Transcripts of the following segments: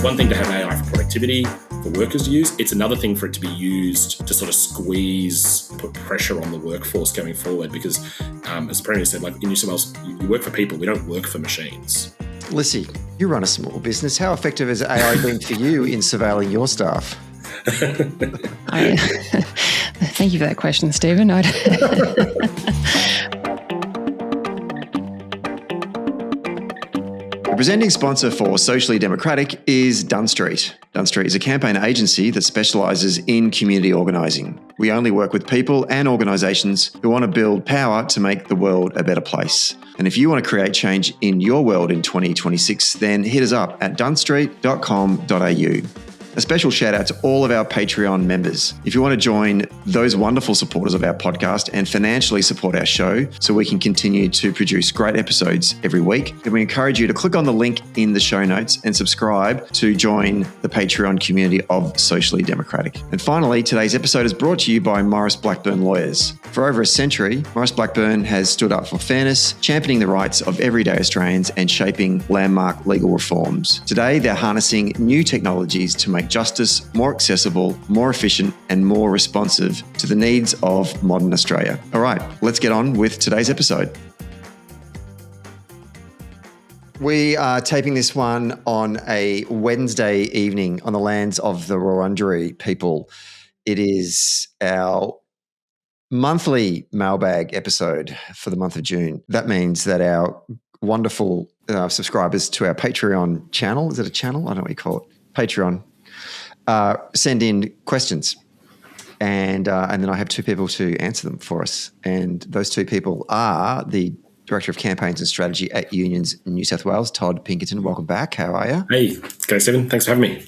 one thing to have AI for productivity, for workers to use. It's another thing for it to be used to sort of put pressure on the workforce going forward. Because as the Premier said, like in New South Wales, you work for people, we don't work for machines. Lissie, you run a small business. How effective has AI been for you in surveilling your staff? Thank you for that question, Stephen. The presenting sponsor for Socially Democratic is Dunn Street. Dunn Street is a campaign agency that specialises in community organising. We only work with people and organisations who want to build power to make the world a better place. And if you want to create change in your world in 2026, then hit us up at dunstreet.com.au. A special shout out to all of our Patreon members. If you want to join those wonderful supporters of our podcast and financially support our show so we can continue to produce great episodes every week, then we encourage you to click on the link in the show notes and subscribe to join the Patreon community of Socially Democratic. And finally, today's episode is brought to you by Maurice Blackburn Lawyers. For over a century, Maurice Blackburn has stood up for fairness, championing the rights of everyday Australians and shaping landmark legal reforms. Today, they're harnessing new technologies to make justice more accessible, more efficient, and more responsive to the needs of modern Australia. All right, let's get on with today's episode. We are taping this one on a Wednesday evening on the lands of the Wurundjeri people. It is our monthly mailbag episode for the month of June. That means that our wonderful subscribers to our Patreon channel, is it a channel? I don't know what you call it. Patreon. Send in questions, and then I have two people to answer them for us. And those two people are the Director of Campaigns and Strategy at Unions New South Wales, Todd Pinkerton. Welcome back. How are you? Hey, g'day, Stephen. Thanks for having me.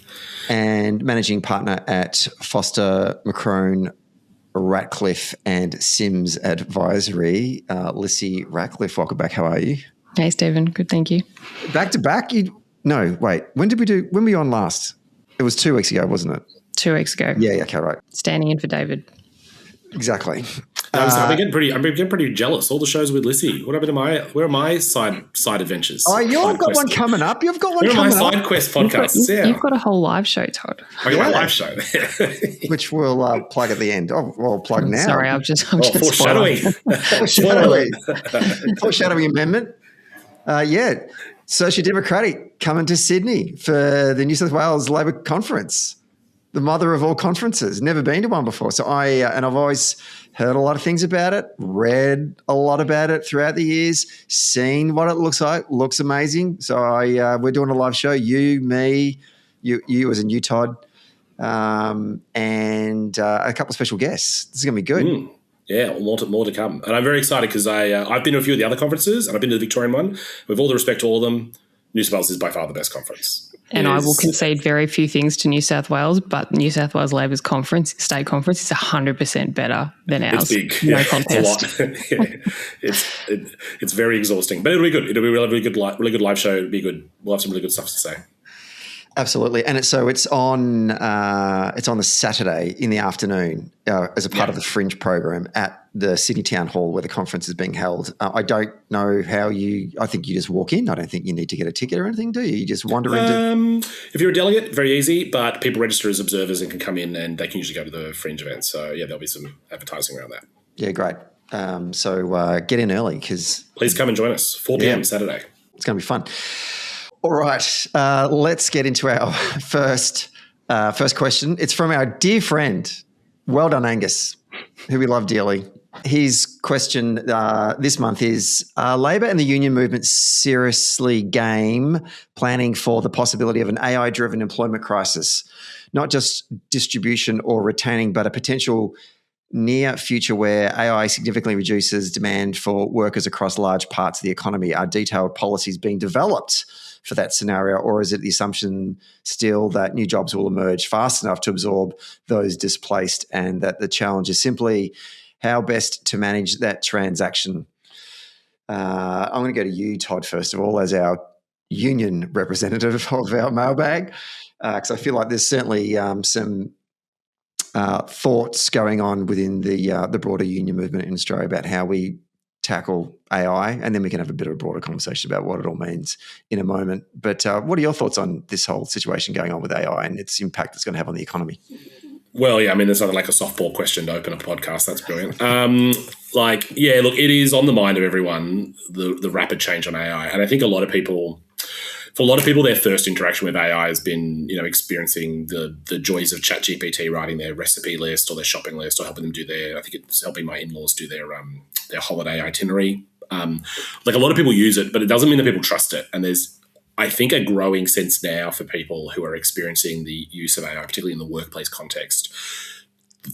And Managing Partner at Foster, McCrone, Ratcliff and Sims Advisory, Lissie Ratcliff. Welcome back. How are you? Hey, Stephen. Good, thank you. Back to back? No, wait. When were you on last? It was 2 weeks ago, wasn't it? 2 weeks ago. Yeah, okay, right. Standing in for David. Exactly. I'm getting pretty jealous. All the shows with Lissie. What happened to where are my side adventures? Oh, you've got one coming up. You've got one coming up. Where are my side quest podcasts? You've got a whole live show, Todd. I got my live show. Which we'll plug at the end. Oh, well, plug now. Sorry, I'm just foreshadowing. Foreshadowing amendment. Social Democratic coming to Sydney for the New South Wales Labor Conference, the mother of all conferences. Never been to one before. So I've always heard a lot of things about it, read a lot about it throughout the years, seen what it looks like. Looks amazing. So we're doing a live show. You, me, you as in you, Todd, and a couple of special guests. This is going to be good. Yeah, more to come. And I'm very excited because I've been to a few of the other conferences and I've been to the Victorian one. With all the respect to all of them, New South Wales is by far the best conference. And I will concede very few things to New South Wales, but New South Wales Labor's state conference is 100% better than ours. It's big. No contest. It's a lot. It's very exhausting, but it'll be good. It'll be a really good live show. It'll be good. We'll have some really good stuff to say. Absolutely, and it's on the Saturday in the afternoon as a part of the Fringe program at the Sydney Town Hall where the conference is being held. I don't know how I think you just walk in. I don't think you need to get a ticket or anything, do you? You just wander into. If you're a delegate, very easy, but people register as observers and can come in and they can usually go to the Fringe events. So yeah, there'll be some advertising around that. Yeah, great. So get in early because please come and join us. 4 p.m. Saturday. It's going to be fun. All right, let's get into our first question. It's from our dear friend, well done Angus, who we love dearly. His question this month is, are Labor and the union movement seriously game planning for the possibility of an AI-driven employment crisis? Not just distribution or retaining, but a potential near future where AI significantly reduces demand for workers across large parts of the economy. Are detailed policies being developed for that scenario, or is it the assumption still that new jobs will emerge fast enough to absorb those displaced and that the challenge is simply how best to manage that transaction? I'm going to go to you, Todd, first of all, as our union representative of our mailbag, because I feel like there's certainly some thoughts going on within the broader union movement in Australia about how we tackle AI, and then we can have a bit of a broader conversation about what it all means in a moment. But what are your thoughts on this whole situation going on with AI and its impact it's going to have on the economy? Well, yeah, I mean, there's not like a softball question to open a podcast. That's brilliant. Look, it is on the mind of everyone, the rapid change on AI. And I think for a lot of people, their first interaction with AI has been, experiencing the joys of ChatGPT, writing their recipe list or their shopping list, or helping them do I think it's helping my in-laws do their holiday itinerary. A lot of people use it, but it doesn't mean that people trust it. And there's, I think, a growing sense now for people who are experiencing the use of AI, particularly in the workplace context,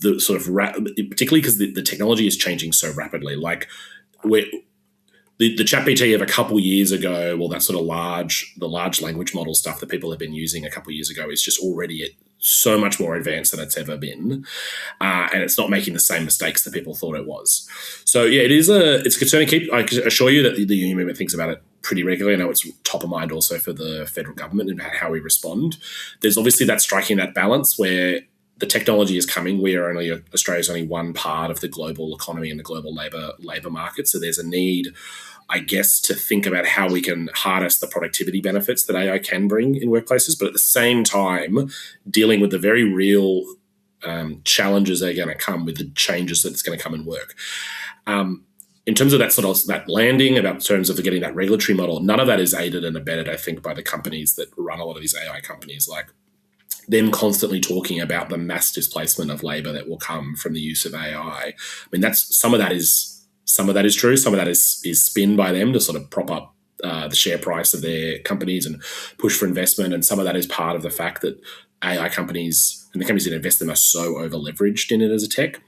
the sort of particularly because the technology is changing so rapidly. Like the ChatGPT of a couple years ago, well, that sort of the large language model stuff that people have been using a couple of years ago is just already so much more advanced than it's ever been, and it's not making the same mistakes that people thought it was. So yeah, it's concerning. I can assure you that the union movement thinks about it pretty regularly. I know it's top of mind also for the federal government and how we respond. There's obviously that striking that balance where the technology is coming. Australia's only one part of the global economy and the global labor market. So there's a need, I guess, to think about how we can harness the productivity benefits that AI can bring in workplaces, but at the same time, dealing with the very real challenges that are going to come with the changes that it's going to come in work. In terms of that landing, in terms of getting that regulatory model, none of that is aided and abetted, I think, by the companies that run a lot of these AI companies, like them constantly talking about the mass displacement of labor that will come from the use of AI. I mean, some of that is true. Some of that is spin by them to sort of prop up the share price of their companies and push for investment. And some of that is part of the fact that AI companies and the companies that invest in are so over-leveraged in it as a tech.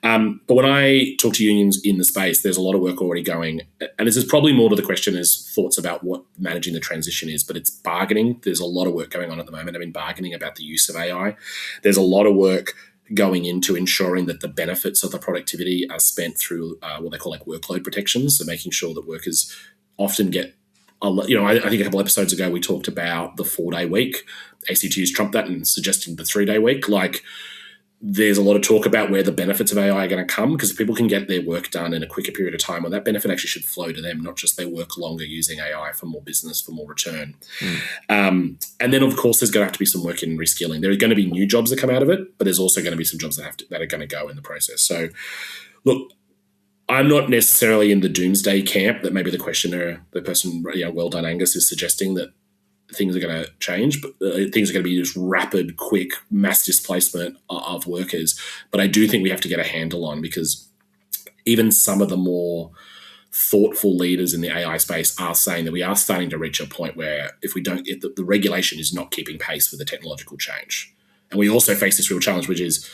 But when I talk to unions in the space, there's a lot of work already going. And this is probably more to the question as thoughts about what managing the transition is, but it's bargaining. There's a lot of work going on at the moment. I mean, bargaining about the use of AI. There's a lot of work going into ensuring that the benefits of the productivity are spent through what they call like workload protections. So making sure that workers often get, I think a couple episodes ago we talked about the 4-day week. ACTU's trumped that and suggesting the 3-day week. Like, there's a lot of talk about where the benefits of AI are going to come, because if people can get their work done in a quicker period of time, well, that benefit actually should flow to them, not just they work longer using AI for more business, for more return. And then, of course, there's going to have to be some work in reskilling. There are going to be new jobs that come out of it, but there's also going to be some jobs that are going to go in the process. So, look, I'm not necessarily in the doomsday camp that maybe the person, well done, Angus, is suggesting that things are going to change, but things are going to be just rapid, quick, mass displacement of workers. But I do think we have to get a handle on, because even some of the more thoughtful leaders in the AI space are saying that we are starting to reach a point where if we don't get the regulation is not keeping pace with the technological change. And we also face this real challenge, which is,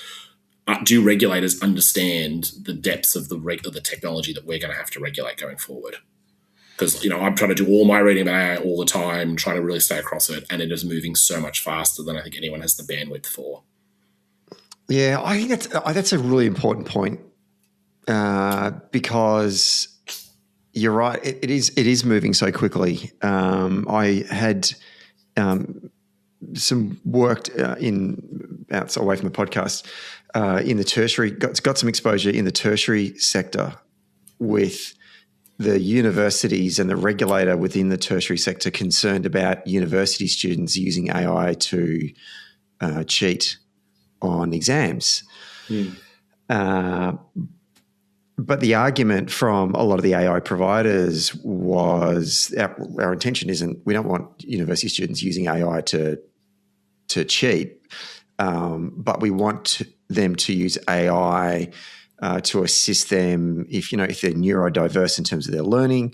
do regulators understand the depths of the technology that we're going to have to regulate going forward? Because, I'm trying to do all my reading about AI all the time, trying to really stay across it, and it is moving so much faster than I think anyone has the bandwidth for. Yeah, I think that's a really important point, because you're right. It is moving so quickly. I had some worked outside away from the podcast in the tertiary, got some exposure in the tertiary sector with the universities and the regulator within the tertiary sector concerned about university students using AI to cheat on exams. But the argument from a lot of the AI providers was our intention isn't, we don't want university students using AI to cheat, but we want them to use AI to assist them if they're neurodiverse in terms of their learning,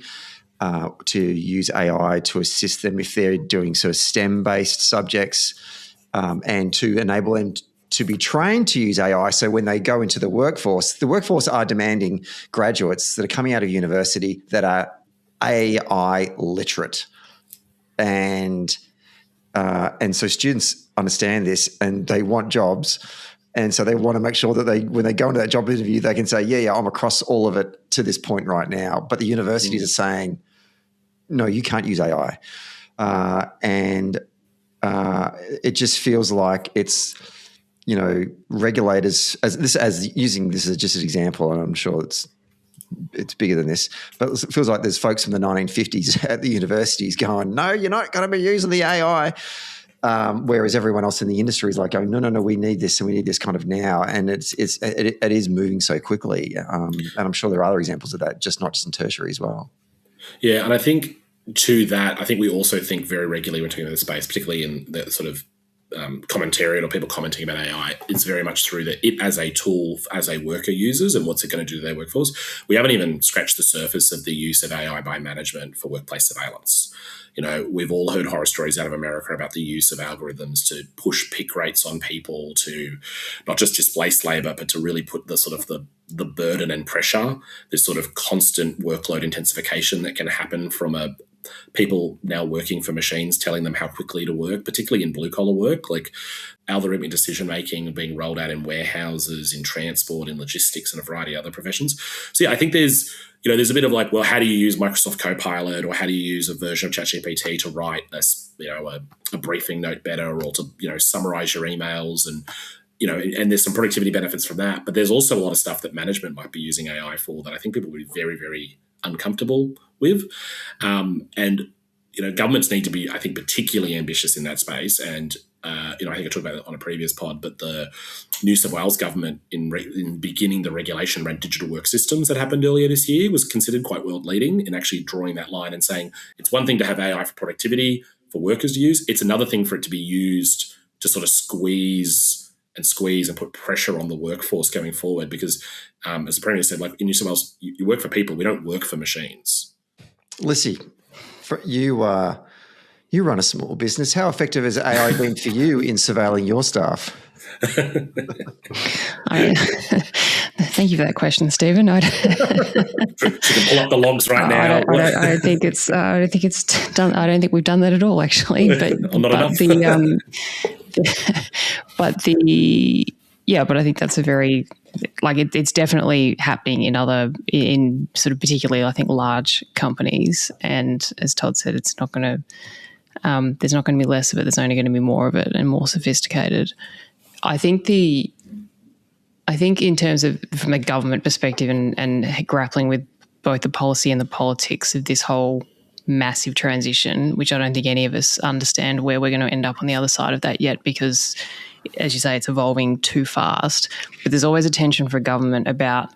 to use AI to assist them if they're doing sort of STEM-based subjects, and to enable them to be trained to use AI. So when they go into the workforce are demanding graduates that are coming out of university that are AI literate. And so students understand this and they want jobs. And so they want to make sure that when they go into that job interview, they can say, yeah, I'm across all of it to this point right now. But the universities are saying, no, you can't use AI. And it just feels like it's, regulators, using this as just an example, and I'm sure it's it's bigger than this. But it feels like there's folks from the 1950s at the universities going, no, you're not going to be using the AI. Whereas everyone else in the industry is like going, no, we need this and we need this kind of now. And it is moving so quickly. And I'm sure there are other examples of that, not just in tertiary as well. Yeah, and I think to that, I think we also think very regularly when talking about the space, particularly in the sort of commentariat or people commenting about AI, it's very much through it as a tool as a worker uses and what's it going to do to their workforce. We haven't even scratched the surface of the use of AI by management for workplace surveillance. We've all heard horror stories out of America about the use of algorithms to push pick rates on people, to not just displace labour, but to really put the sort of the burden and pressure, this sort of constant workload intensification that can happen from people now working for machines telling them how quickly to work, particularly in blue-collar work, like algorithmic decision-making being rolled out in warehouses, in transport, in logistics, and a variety of other professions. So, yeah, I think there's a bit of like, well, how do you use Microsoft Copilot or how do you use a version of ChatGPT to write a briefing note better or to, summarize your emails and there's some productivity benefits from that. But there's also a lot of stuff that management might be using AI for that I think people would be very, very uncomfortable with. Governments need to be, I think, particularly ambitious in that space. And, I think I talked about it on a previous pod, but the New South Wales government in beginning the regulation around digital work systems that happened earlier this year was considered quite world leading in actually drawing that line and saying it's one thing to have AI for productivity for workers to use. It's another thing for it to be used to sort of squeeze and put pressure on the workforce going forward. Because as the Premier said, like in New South Wales, you work for people, we don't work for machines. Lissie, you run a small business. How effective has AI been for you in surveilling your staff? Thank you for that question, Stephen. She can pull up the logs right now. I don't think it's done. I don't think we've done that at all, actually. But but I think that's a very it's definitely happening in sort of particularly I think large companies. And as Todd said, it's not going to. There's not going to be less of it. There's only going to be more of it and more sophisticated. I think in terms of from a government perspective and grappling with both the policy and the politics of this whole massive transition, which I don't think any of us understand where we're going to end up on the other side of that yet, because, as you say, it's evolving too fast. But there's always a tension for government about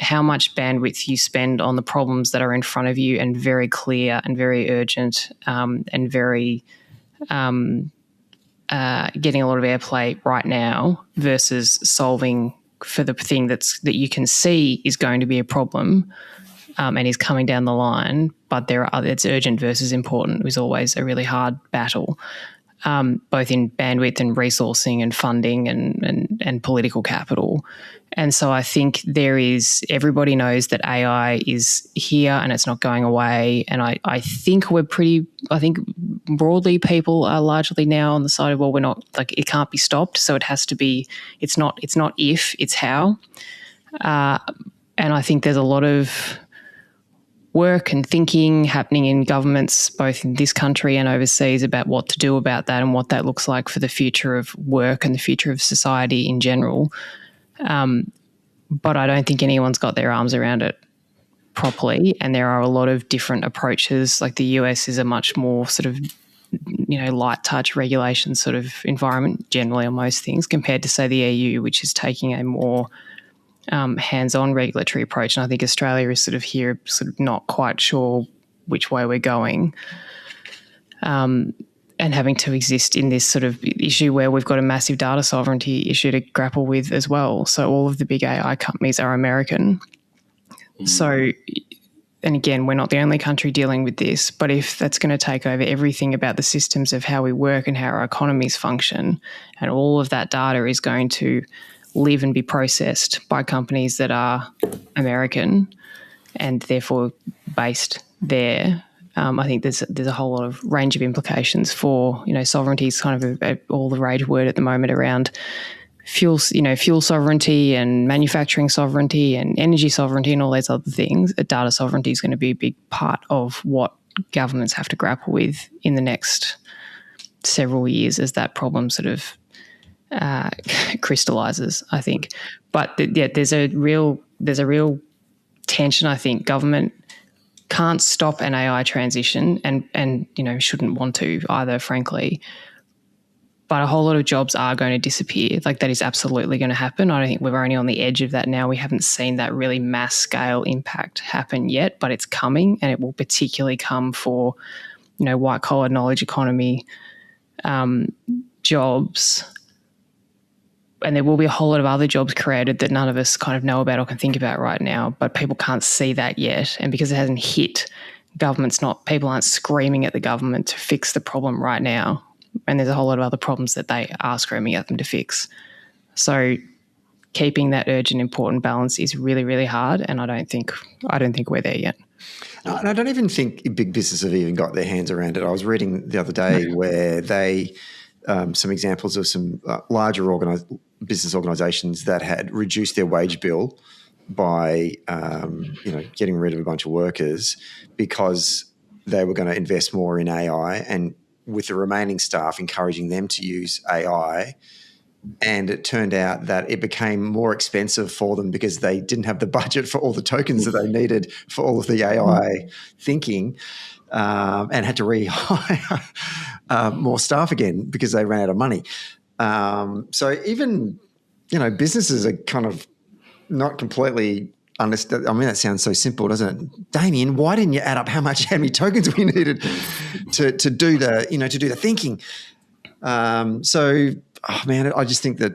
how much bandwidth you spend on the problems that are in front of you and very clear and very urgent and very getting a lot of airplay right now versus solving for the thing that you can see is going to be a problem and is coming down the line, but it's urgent versus important. It was always a really hard battle, both in bandwidth and resourcing and funding and political capital. And so I think everybody knows that AI is here and it's not going away. And I think broadly people are largely now on the side of, well, we're not, like, it can't be stopped. So it has to be, it's not if, it's how. And I think there's a lot of work and thinking happening in governments, both in this country and overseas, about what to do about that and what that looks like for the future of work and the future of society in general. But I don't think anyone's got their arms around it properly, and there are a lot of different approaches. Like the US is a much more sort of, light touch regulation sort of environment generally on most things, compared to, say, the EU, which is taking a more hands-on regulatory approach. And I think Australia is sort of not quite sure which way we're going. And having to exist in this sort of issue where we've got a massive data sovereignty issue to grapple with as well. So all of the big AI companies are American. So, and again, we're not the only country dealing with this, but if that's going to take over everything about the systems of how we work and how our economies function, and all of that data is going to live and be processed by companies that are American and therefore based there, I think there's a whole lot of range of implications for, sovereignty is kind of all the rage word at the moment around fuel sovereignty and manufacturing sovereignty and energy sovereignty and all those other things. Data sovereignty is going to be a big part of what governments have to grapple with in the next several years as that problem sort of crystallizes, I think. But there's a real tension. I think government can't stop an AI transition and shouldn't want to either, frankly. But a whole lot of jobs are going to disappear. Like, that is absolutely going to happen. I don't think we're only on the edge of that now. We haven't seen that really mass scale impact happen yet, but it's coming, and it will particularly come for, white collar knowledge economy jobs. And there will be a whole lot of other jobs created that none of us kind of know about or can think about right now, but people can't see that yet. And because it hasn't hit, people aren't screaming at the government to fix the problem right now. And there's a whole lot of other problems that they are screaming at them to fix. So keeping that urgent, important balance is really, really hard. And I don't think we're there yet. No, and I don't even think big business have even got their hands around it. I was reading the other day where they, some examples of some larger business organisations that had reduced their wage bill by, getting rid of a bunch of workers because they were going to invest more in AI, and with the remaining staff encouraging them to use AI. And it turned out that it became more expensive for them because they didn't have the budget for all the tokens that they needed for all of the AI thinking, and had to rehire more staff again because they ran out of money. So even, businesses are kind of not completely understand. I mean, that sounds so simple, doesn't it? Damien, why didn't you add up how many tokens we needed to do the thinking? I just think that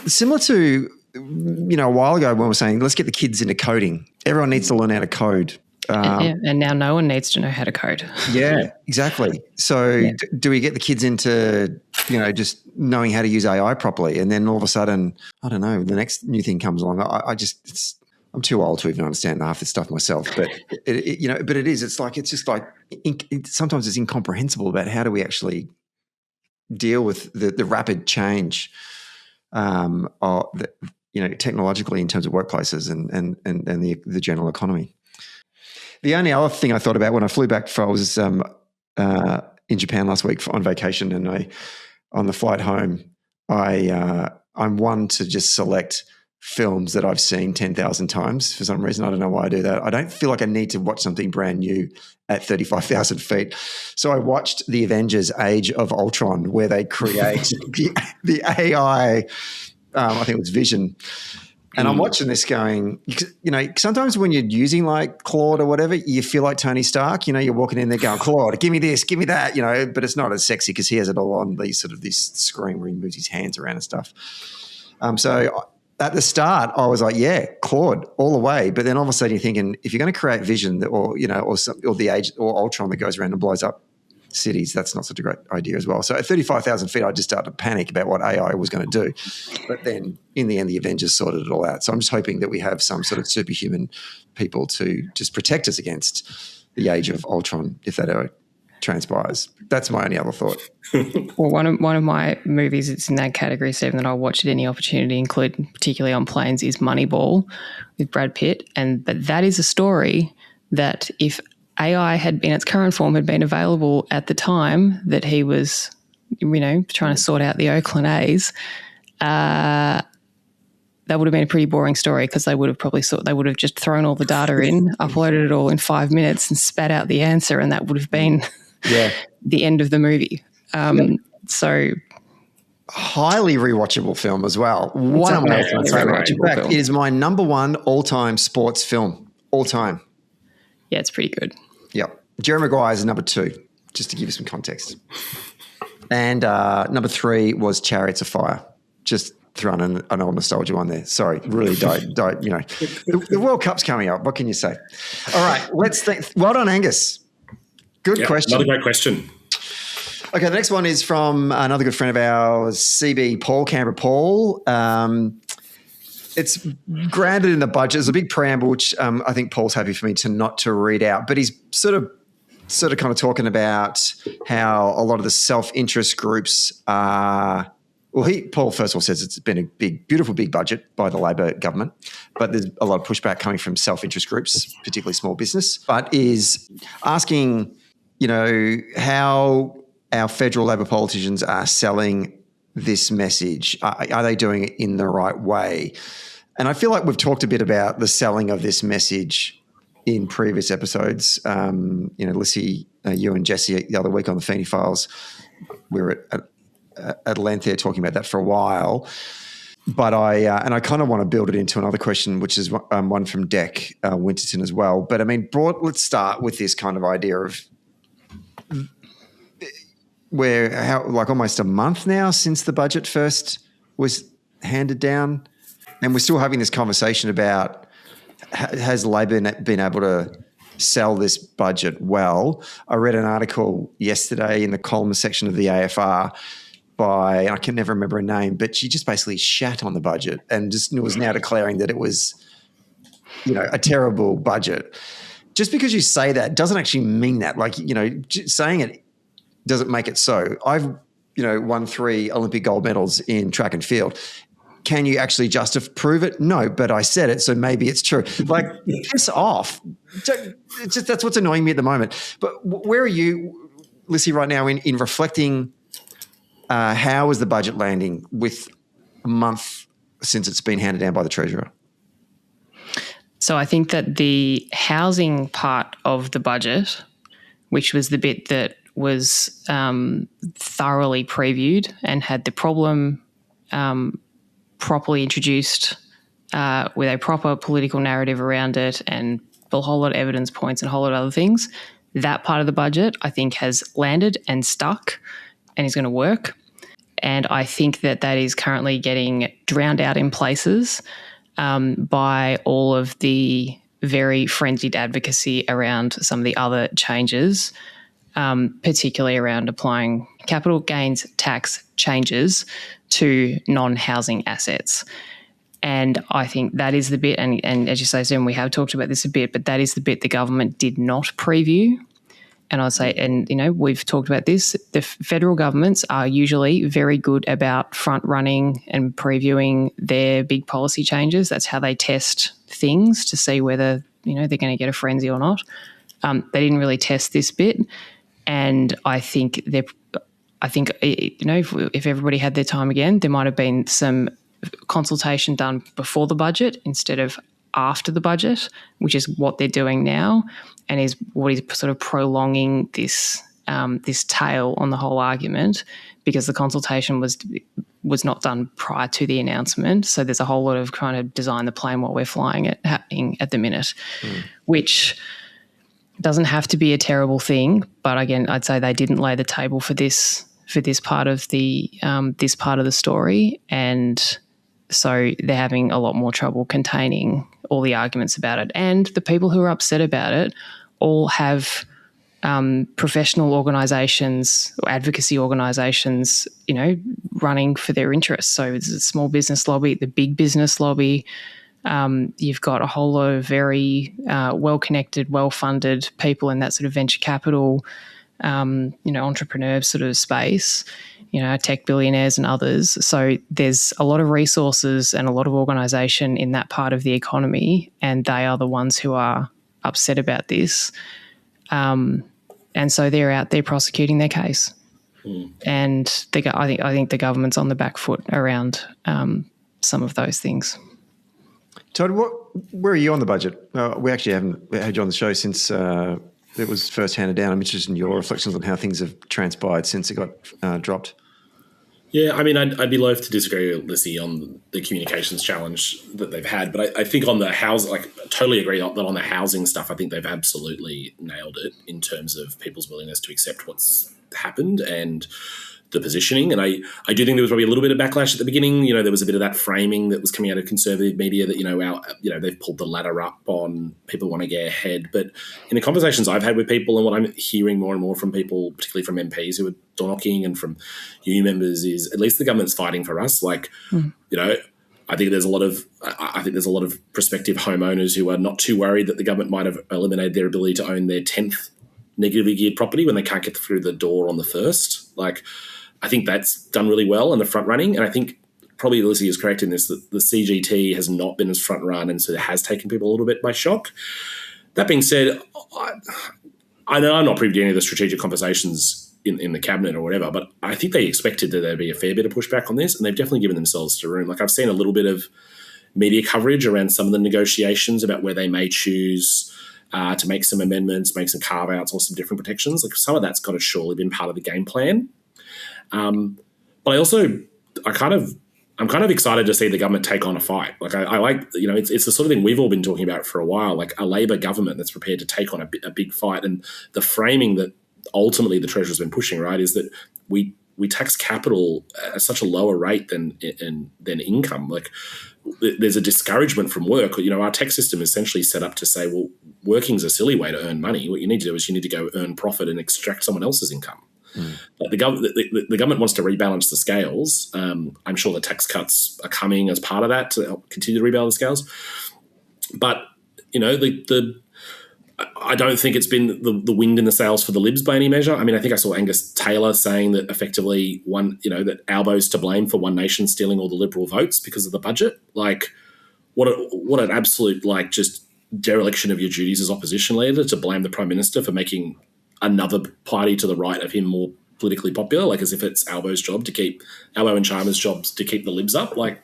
similar to, a while ago when we were saying, let's get the kids into coding. Everyone needs to learn how to code. And now no one needs to know how to code. Yeah, exactly. So do we get the kids into, just knowing how to use AI properly? And then all of a sudden, I don't know, the next new thing comes along. I'm too old to even understand half this stuff myself, but sometimes it's incomprehensible about how do we actually deal with the rapid change, technologically in terms of workplaces and the general economy. The only other thing I thought about when I flew back, I was in Japan last week on vacation, and on the flight home, I'm one to just select films that I've seen 10,000 times for some reason. I don't know why I do that. I don't feel like I need to watch something brand new at 35,000 feet. So I watched The Avengers Age of Ultron, where they create the AI, I think it was Vision. And I'm watching this going, sometimes when you're using like Claude or whatever, you feel like Tony Stark, you're walking in there going, Claude, give me this, give me that, but it's not as sexy because he has it all on this screen where he moves his hands around and stuff. So at the start, I was like, yeah, Claude all the way. But then all of a sudden you're thinking, if you're going to create Vision or the Age or Ultron that goes around and blows up cities, that's not such a great idea as well. So at 35,000 feet, I just started to panic about what AI was going to do. But then in the end, the Avengers sorted it all out. So I'm just hoping that we have some sort of superhuman people to just protect us against the Age of Ultron if that ever transpires. That's my only other thought. Well, one of my movies that's in that category, Stephen, that I watch at any opportunity, including particularly on planes, is Moneyball with Brad Pitt. And that is a story that if AI had in its current form had been available at the time that he was, trying to sort out the Oakland A's, that would have been a pretty boring story because they would have just thrown all the data in, uploaded it all in 5 minutes and spat out the answer, and that would have been the end of the movie. So highly rewatchable film as well. One of my favorite. In fact, it is my number one all-time sports film, all time. Yeah, it's pretty good. Yep. Jerry Maguire is number 2, just to give you some context. And number 3 was Chariots of Fire. Just throwing an old nostalgia one there. Sorry, really don't. The World Cup's coming up. What can you say? All right, let's think. Well done, Angus. Good question. Another great question. Okay, the next one is from another good friend of ours, CB Paul, Canberra Paul. It's grounded in the budget. There's a big preamble, which I think Paul's happy for me not to read out, but he's sort of kind of talking about how a lot of the self-interest groups are. Well, Paul first of all says it's been a beautiful big budget by the Labor government, but there's a lot of pushback coming from self-interest groups, particularly small business, but is asking, how our federal Labor politicians are selling this message. Are they doing it in the right way? And I feel like we've talked a bit about the selling of this message in previous episodes. Lissie, you and Jesse the other week on the Feeney Files, we were at length there talking about that for a while. But I kind of want to build it into another question, which is one from Deck Winterton as well. But I mean, let's start with this kind of idea of like almost a month now since the budget first was handed down, and we're still having this conversation about has Labor been able to sell this budget well. I read an article yesterday in the column section of the AFR by, I can never remember her name, but she just basically shat on the budget and just was now declaring that it was, a terrible budget. Just because you say that doesn't actually mean that. Like, saying it doesn't make it so. I've, won 3 Olympic gold medals in track and field. Can you actually prove it? No, but I said it, so maybe it's true. Like, piss off. It's just, that's what's annoying me at the moment. But where are you, Lissie, right now in reflecting how is the budget landing with a month since it's been handed down by the Treasurer? So I think that the housing part of the budget, which was the bit that was thoroughly previewed and had the problem properly introduced with a proper political narrative around it and a whole lot of evidence points and a whole lot of other things, that part of the budget I think has landed and stuck and is going to work. And I think that is currently getting drowned out in places by all of the very frenzied advocacy around some of the other changes, particularly around applying capital gains tax changes to non-housing assets. And I think that is the bit, and as you say, Zoom, we have talked about this a bit, but that is the bit the government did not preview. And I'd say, and we've talked about this, the federal governments are usually very good about front-running and previewing their big policy changes. That's how they test things to see whether, they're going to get a frenzy or not. They didn't really test this bit. And I think if everybody had their time again, there might have been some consultation done before the budget instead of after the budget, which is what they're doing now, and is what is sort of prolonging this tail on the whole argument, because the consultation was not done prior to the announcement. So there's a whole lot of trying to design the plane while we're flying it happening at the minute, which doesn't have to be a terrible thing. But again, I'd say they didn't lay the table for this part of the story, and so they're having a lot more trouble containing all the arguments about it. And the people who are upset about it all have professional organisations or advocacy organisations, running for their interests. So it's a small business lobby, the big business lobby. You've got a whole lot of very well-connected, well-funded people in that sort of venture capital, entrepreneur sort of space, tech billionaires and others. So there's a lot of resources and a lot of organisation in that part of the economy, and they are the ones who are upset about this. And so they're out there prosecuting their case. And I think the government's on the back foot around some of those things. Todd, where are you on the budget? We actually haven't had you on the show since it was first handed down. I'm interested in your reflections on how things have transpired since it got dropped. Yeah, I mean, I'd be loath to disagree with Lissie on the communications challenge that they've had, but I think on the house, I totally agree that on the housing stuff, I think they've absolutely nailed it in terms of people's willingness to accept what's happened and the positioning. And I do think there was probably a little bit of backlash at the beginning. There was a bit of that framing that was coming out of conservative media that, they've pulled the ladder up on people want to get ahead. But in the conversations I've had with people and what I'm hearing more and more from people, particularly from MPs who are door knocking and from union members, is at least the government's fighting for us. I think there's a lot of prospective homeowners who are not too worried that the government might have eliminated their ability to own their 10th negatively geared property when they can't get through the door on the first. I think that's done really well in the front running. And I think probably Lissie is correct in this, that the CGT has not been as front run, and so it has taken people a little bit by shock. That being said, I know I'm not privy to any of the strategic conversations in the cabinet or whatever, but I think they expected that there'd be a fair bit of pushback on this, and they've definitely given themselves to room. I've seen a little bit of media coverage around some of the negotiations about where they may choose to make some amendments, make some carve-outs or some different protections. Like some of that's got to surely been part of the game plan. But I'm kind of excited to see the government take on a fight. Like I like, it's the sort of thing we've all been talking about for a while, like a Labor government that's prepared to take on a big fight. And the framing that ultimately the Treasurer's been pushing, right, is that we tax capital at such a lower rate than income. Like there's a discouragement from work. Our tax system is essentially set up to say, well, working's a silly way to earn money. What you need to do is you need to go earn profit and extract someone else's income. Like the government wants to rebalance the scales. I'm sure the tax cuts are coming as part of that to help continue to rebalance the scales. But I don't think it's been the wind in the sails for the Libs by any measure. I mean, I think I saw Angus Taylor saying that effectively that Albo's to blame for One Nation stealing all the Liberal votes because of the budget. Like, what an absolute just dereliction of your duties as opposition leader to blame the Prime Minister for making another party to the right of him more politically popular, like as if it's Albo's job to keep Albo and Chalmers' jobs to keep the Libs up. Like,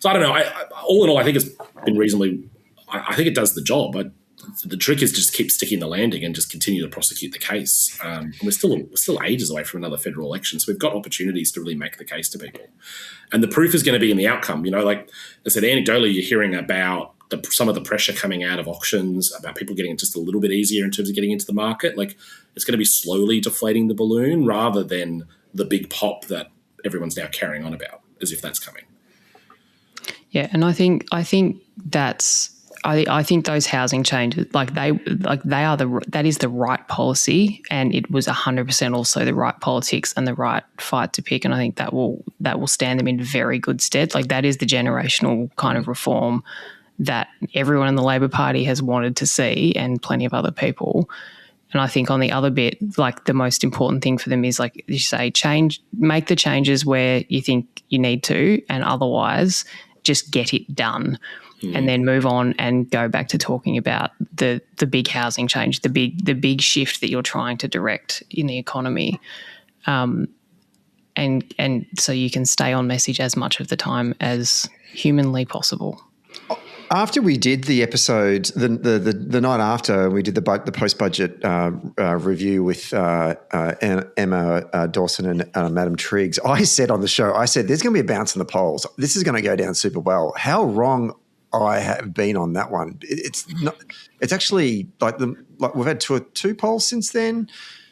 so I don't know. All in all, I think it's been reasonably. I think it does the job. The trick is just keep sticking the landing and just continue to prosecute the case. We're still ages away from another federal election, so we've got opportunities to really make the case to people. And the proof is going to be in the outcome. Like I said, anecdotally, you're hearing about some of the pressure coming out of auctions, about people getting it just a little bit easier in terms of getting into the market. Like it's going to be slowly deflating the balloon rather than the big pop that everyone's now carrying on about, as if that's coming. Yeah, and I think that's. I think those housing changes, that is the right policy, and it was 100% also the right politics and the right fight to pick. And I think that will stand them in very good stead. Like that is the generational kind of reform that everyone in the Labor Party has wanted to see, and plenty of other people. And I think on the other bit, like the most important thing for them is, like you say, make the changes where you think you need to, and otherwise just get it done. And then move on and go back to talking about the big housing change, the big shift that you're trying to direct in the economy, and so you can stay on message as much of the time as humanly possible. After we did the episode, the night after we did the post-budget review with Emma Dawson and Madam Triggs, I said on the show, there's going to be a bounce in the polls. This is going to go down super well. How wrong I have been on that one. It's not. It's actually like we've had two polls since then.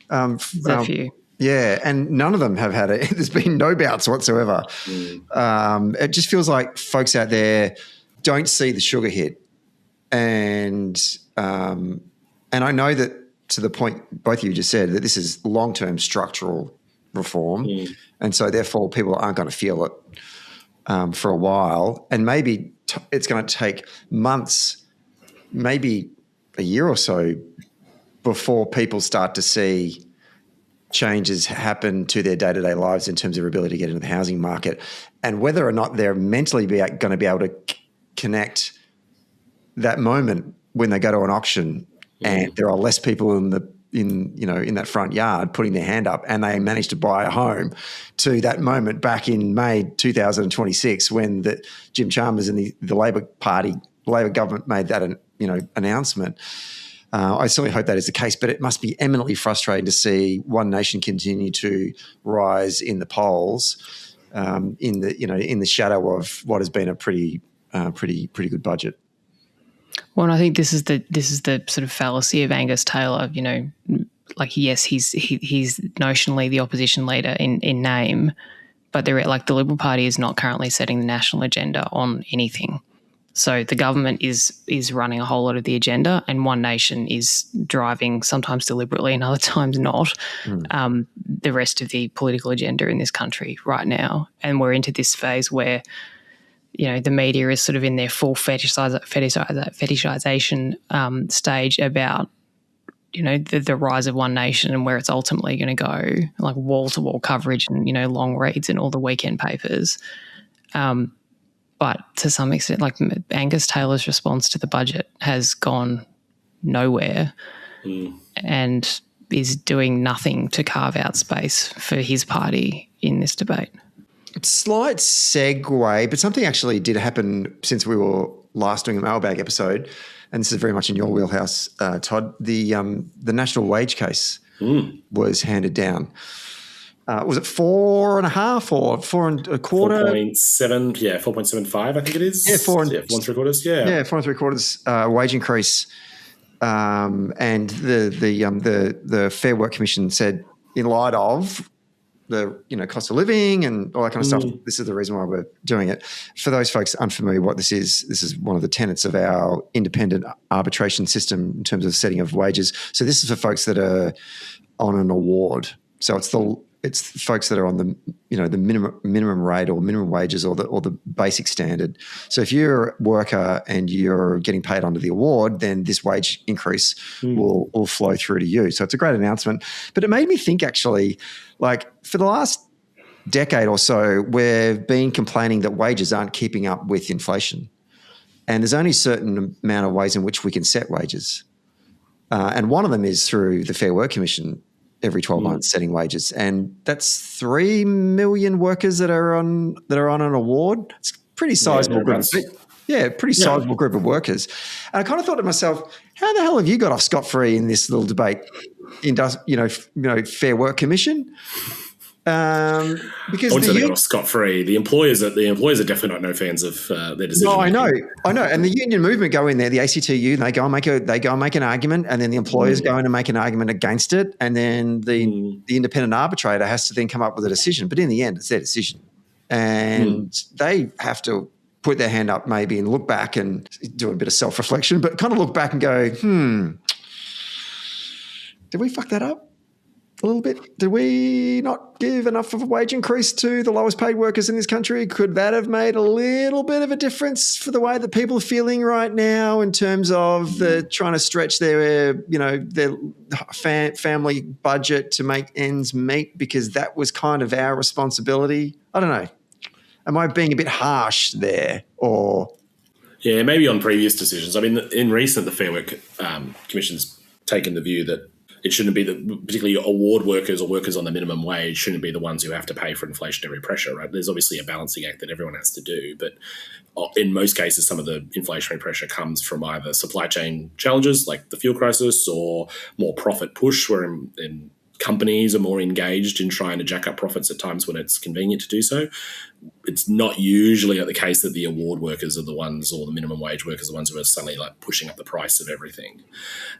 A few. Yeah, and none of them have had it. There's been no bounce whatsoever. It just feels like folks out there don't see the sugar hit, and I know that to the point both of you just said that this is long-term structural reform, and so therefore people aren't going to feel it for a while, and maybe it's going to take months, maybe a year or so, before people start to see changes happen to their day-to-day lives in terms of their ability to get into the housing market, and whether or not they're mentally going to be able to connect that moment when they go to an auction and there are less people in that front yard putting their hand up and they manage to buy a home, to that moment back in May 2026 when Jim Chalmers and the Labor government made that announcement. I certainly hope that is the case, but it must be eminently frustrating to see One Nation continue to rise in the polls in the shadow of what has been a pretty good budget. Well, and I think this is the sort of fallacy of Angus Taylor. Like yes, he's notionally the opposition leader in name, but the Liberal Party is not currently setting the national agenda on anything. So the government is running a whole lot of the agenda, and One Nation is driving, sometimes deliberately and other times not, the rest of the political agenda in this country right now. And we're into this phase where the media is sort of in their full fetishization stage about, the rise of One Nation and where it's ultimately going to go, like wall-to-wall coverage and, long reads in all the weekend papers. But to some extent, like Angus Taylor's response to the budget has gone nowhere and is doing nothing to carve out space for his party in this debate. Slight segue, but something actually did happen since we were last doing a mailbag episode, and this is very much in your wheelhouse, Todd. The national wage case was handed down. Was it 4.5 or 4.25? 4.7, 4.75, I think it is. Yeah, 4 and 3/4. Yeah, 4 3/4 wage increase. And the Fair Work Commission said, in light of the cost of living and all that kind of stuff, this is the reason why we're doing it. For those folks unfamiliar what this is one of the tenets of our independent arbitration system in terms of setting of wages. So this is for folks that are on an award. So it's folks that are on the the minimum rate or minimum wages or the basic standard. So if you're a worker and you're getting paid under the award, then this wage increase will flow through to you. So it's a great announcement. But it made me think, actually, like, for the last decade or so, we've been complaining that wages aren't keeping up with inflation, and there's only a certain amount of ways in which we can set wages, and one of them is through the Fair Work Commission every 12 months setting wages, and that's 3 million workers that are on an award. It's a pretty sizable group. Sizable group of workers. And I kind of thought to myself, how the hell have you got off scot-free in this little debate? Fair Work Commission. Because I wouldn't say they got off scot-free. The employers are definitely not no fans of their decision. No, I know. And the union movement go in there, the ACTU, and they go and make an argument, and then the employers go in and make an argument against it, and then the independent arbitrator has to then come up with a decision. But in the end, it's their decision, and they have to put their hand up maybe and look back and do a bit of self-reflection, but kind of look back and go, did we fuck that up a little bit? Did we not give enough of a wage increase to the lowest paid workers in this country? Could that have made a little bit of a difference for the way that people are feeling right now in terms of the trying to stretch their family budget to make ends meet, because that was kind of our responsibility? I don't know. Am I being a bit harsh there, or? Yeah, maybe on previous decisions. I mean, in recent, the Fair Work Commission's taken the view that it shouldn't be that particularly award workers or workers on the minimum wage shouldn't be the ones who have to pay for inflationary pressure, right? There's obviously a balancing act that everyone has to do, but in most cases, some of the inflationary pressure comes from either supply chain challenges like the fuel crisis, or more profit push, where in companies are more engaged in trying to jack up profits at times when it's convenient to do so. It's not usually the case that the award workers are the ones, or the minimum wage workers are the ones who are suddenly like pushing up the price of everything.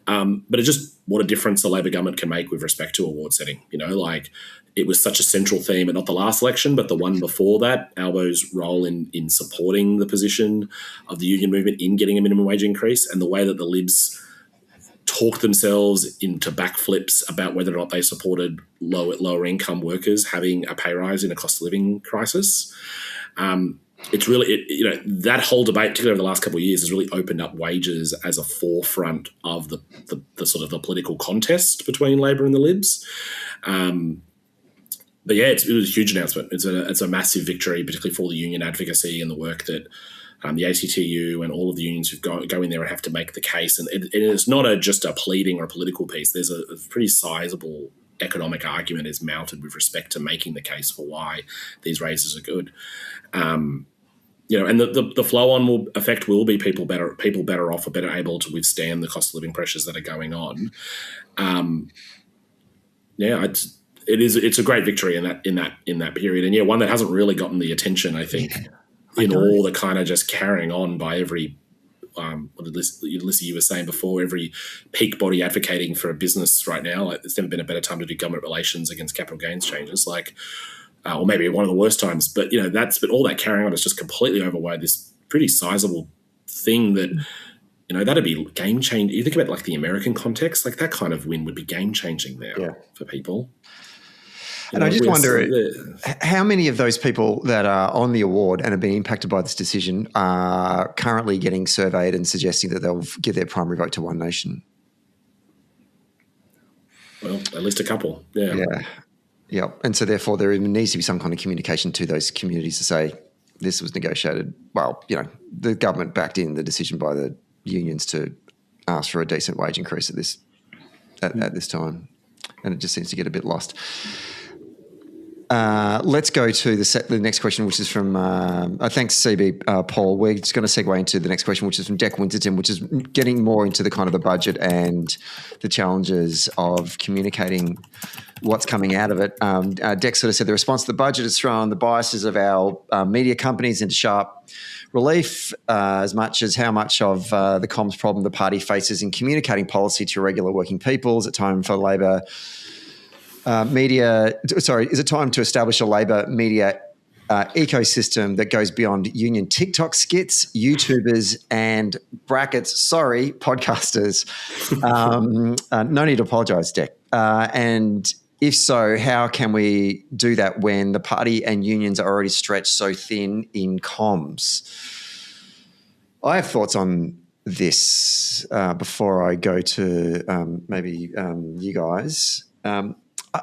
But it's just what a difference the Labor government can make with respect to award setting. It was such a central theme, and not the last election, but the one before that, Albo's role in supporting the position of the union movement in getting a minimum wage increase, and the way that the Libs talk themselves into backflips about whether or not they supported lower income workers having a pay rise in a cost of living crisis. It's really, that whole debate, particularly over the last couple of years, has really opened up wages as a forefront of the sort of the political contest between Labor and the Libs. But yeah, it was a huge announcement. It's a massive victory, particularly for the union advocacy and the work that the ACTU and all of the unions who go in there and have to make the case. And it's not just a pleading or a political piece. There's a pretty sizable economic argument is mounted with respect to making the case for why these raises are good. And the flow-on effect will be people better off or better able to withstand the cost of living pressures that are going on. It's a great victory in that period, and one that hasn't really gotten the attention, I think. All the kind of just carrying on by every, what did Lissie, you were saying before, every peak body advocating for a business right now. Like, there's never been a better time to do government relations against capital gains changes, or maybe one of the worst times. But but all that carrying on is just completely overweighed this pretty sizable thing that, that'd be game changing. You think about like the American context, like that kind of win would be game changing now for people. And I just wonder how many of those people that are on the award and have been impacted by this decision are currently getting surveyed and suggesting that they'll give their primary vote to One Nation. Well, at least a couple, Yeah. And so therefore there needs to be some kind of communication to those communities to say this was negotiated. Well, the government backed in the decision by the unions to ask for a decent wage increase at this time. And it just seems to get a bit lost. let's go to the next question, which is from, thanks, CB Paul. We're just going to segue into the next question, which is from Deck Winterton, which is getting more into the kind of the budget and the challenges of communicating what's coming out of it. Deck sort of said the response to the budget has thrown the biases of our media companies into sharp relief, as much as how much of the comms problem the party faces in communicating policy to regular working people. Is it time for Labor is it time to establish a Labor media ecosystem that goes beyond union TikTok skits, YouTubers, and podcasters? No need to apologise, Deck. And if so, how can we do that when the party and unions are already stretched so thin in comms? I have thoughts on this before I go to maybe you guys.